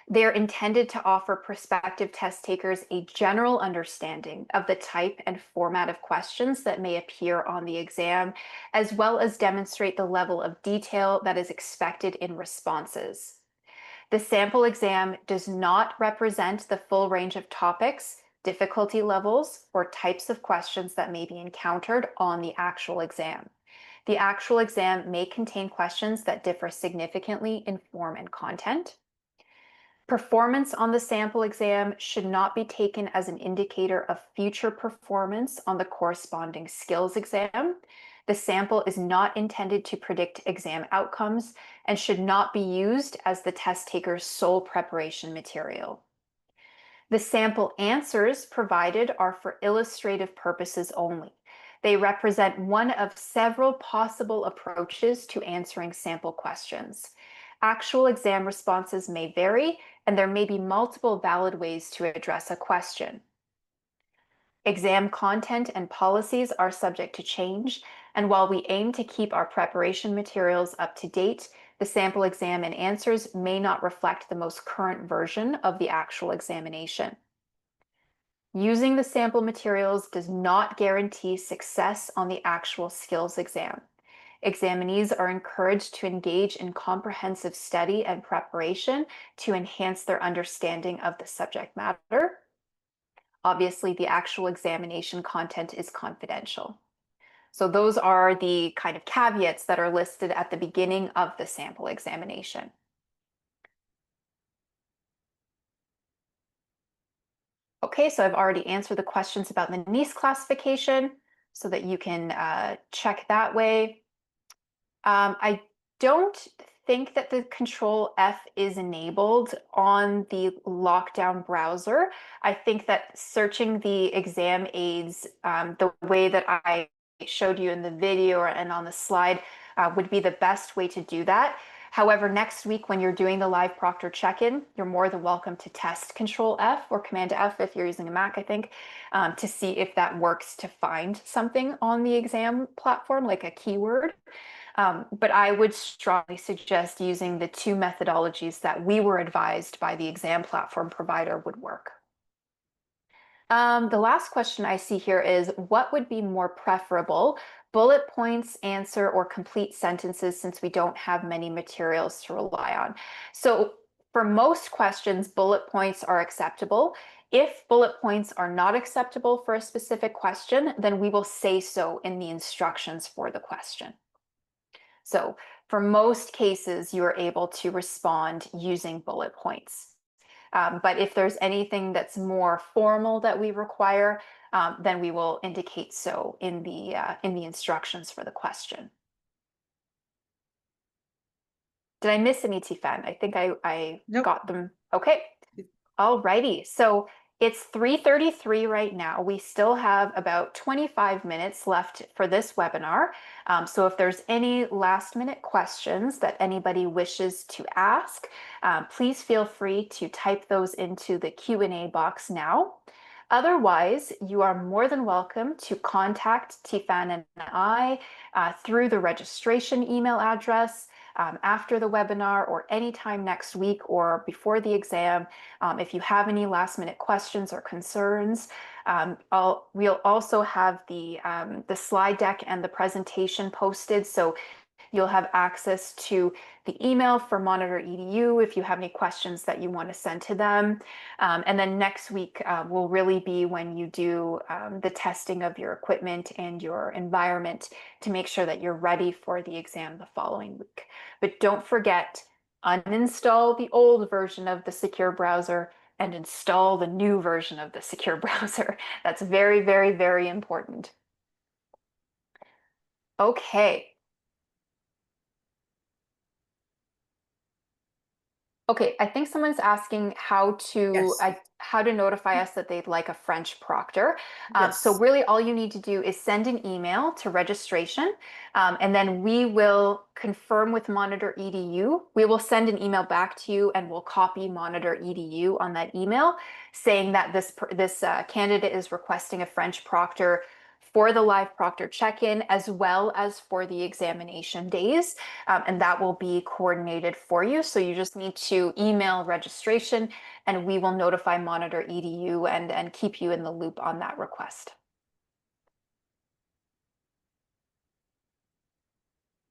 They're intended to offer prospective test takers a general understanding of the type and format of questions that may appear on the exam, as well as demonstrate the level of detail that is expected in responses. The sample exam does not represent the full range of topics, difficulty levels, or types of questions that may be encountered on the actual exam. The actual exam may contain questions that differ significantly in form and content. Performance on the sample exam should not be taken as an indicator of future performance on the corresponding skills exam. The sample is not intended to predict exam outcomes and should not be used as the test taker's sole preparation material. The sample answers provided are for illustrative purposes only. They represent one of several possible approaches to answering sample questions. Actual exam responses may vary, and there may be multiple valid ways to address a question. Exam content and policies are subject to change, and while we aim to keep our preparation materials up to date, the sample exam and answers may not reflect the most current version of the actual examination. Using the sample materials does not guarantee success on the actual skills exam. Examinees are encouraged to engage in comprehensive study and preparation to enhance their understanding of the subject matter. Obviously, the actual examination content is confidential. So those are the kind of caveats that are listed at the beginning of the sample examination. Okay, so I've already answered the questions about the NICE classification so that you can check that way. I don't think that the Control F is enabled on the lockdown browser. I think that searching the exam aids the way that I showed you in the video and on the slide would be the best way to do that. However, next week when you're doing the live proctor check-in, you're more than welcome to test Control F or Command F if you're using a Mac, I think, to see if that works to find something on the exam platform, like a keyword. But I would strongly suggest using the two methodologies that we were advised by the exam platform provider would work. The last question I see here is, what would be more preferable, bullet points, answer, or complete sentences, since we don't have many materials to rely on? So for most questions, bullet points are acceptable. If bullet points are not acceptable for a specific question, then we will say so in the instructions for the question. So for most cases, you are able to respond using bullet points. But if there's anything that's more formal that we require, then we will indicate so in the instructions for the question. Did I miss any, Tifan? I think I Nope. got them. Okay. Alrighty. So it's 3:33 right now. We still have about 25 minutes left for this webinar. So if there's any last minute questions that anybody wishes to ask, please feel free to type those into the Q&A box now. Otherwise, you are more than welcome to contact Tifan and I through the registration email address after the webinar or anytime next week or before the exam. If you have any last minute questions or concerns, we'll also have the slide deck and the presentation posted. So you'll have access to the email for Monitor EDU if you have any questions that you want to send to them. And then next week will really be when you do the testing of your equipment and your environment to make sure that you're ready for the exam the following week. But don't forget, uninstall the old version of the secure browser and install the new version of the secure browser. That's very, very, very important. Okay. Okay, I think someone's asking how to Yes. notify us that they'd like a French proctor. So Yes. really all you need to do is send an email to registration, and then we will confirm with Monitor EDU. We will send an email back to you and we'll copy Monitor EDU on that email saying that this candidate is requesting a French proctor for the live proctor check-in as well as for the examination days. And that will be coordinated for you. So you just need to email registration and we will notify Monitor EDU and keep you in the loop on that request.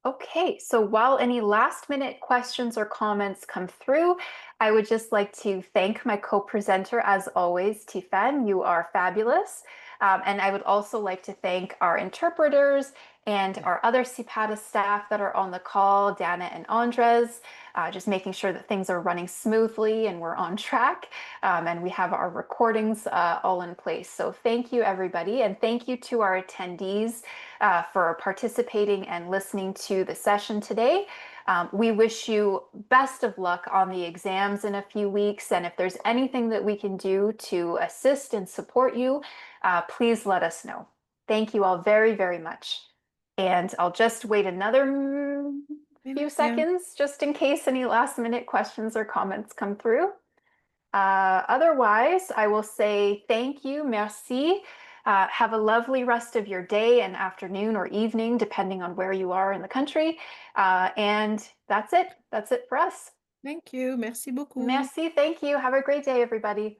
Okay, so while any last minute questions or comments come through, I would just like to thank my co-presenter as always, Tifan. You are fabulous. And I would also like to thank our interpreters and our other CPATA staff that are on the call, Dana and Andres, just making sure that things are running smoothly and we're on track. And we have our recordings all in place. So thank you, everybody. And thank you to our attendees for participating and listening to the session today. We wish you best of luck on the exams in a few weeks. And if there's anything that we can do to assist and support you, please let us know. Thank you all very, very much. And I'll just wait another few seconds just in case any last minute questions or comments come through. Otherwise, I will say thank you, merci. Have a lovely rest of your day and afternoon or evening, depending on where you are in the country. And that's it. That's it for us. Thank you. Merci beaucoup. Merci. Thank you. Have a great day, everybody.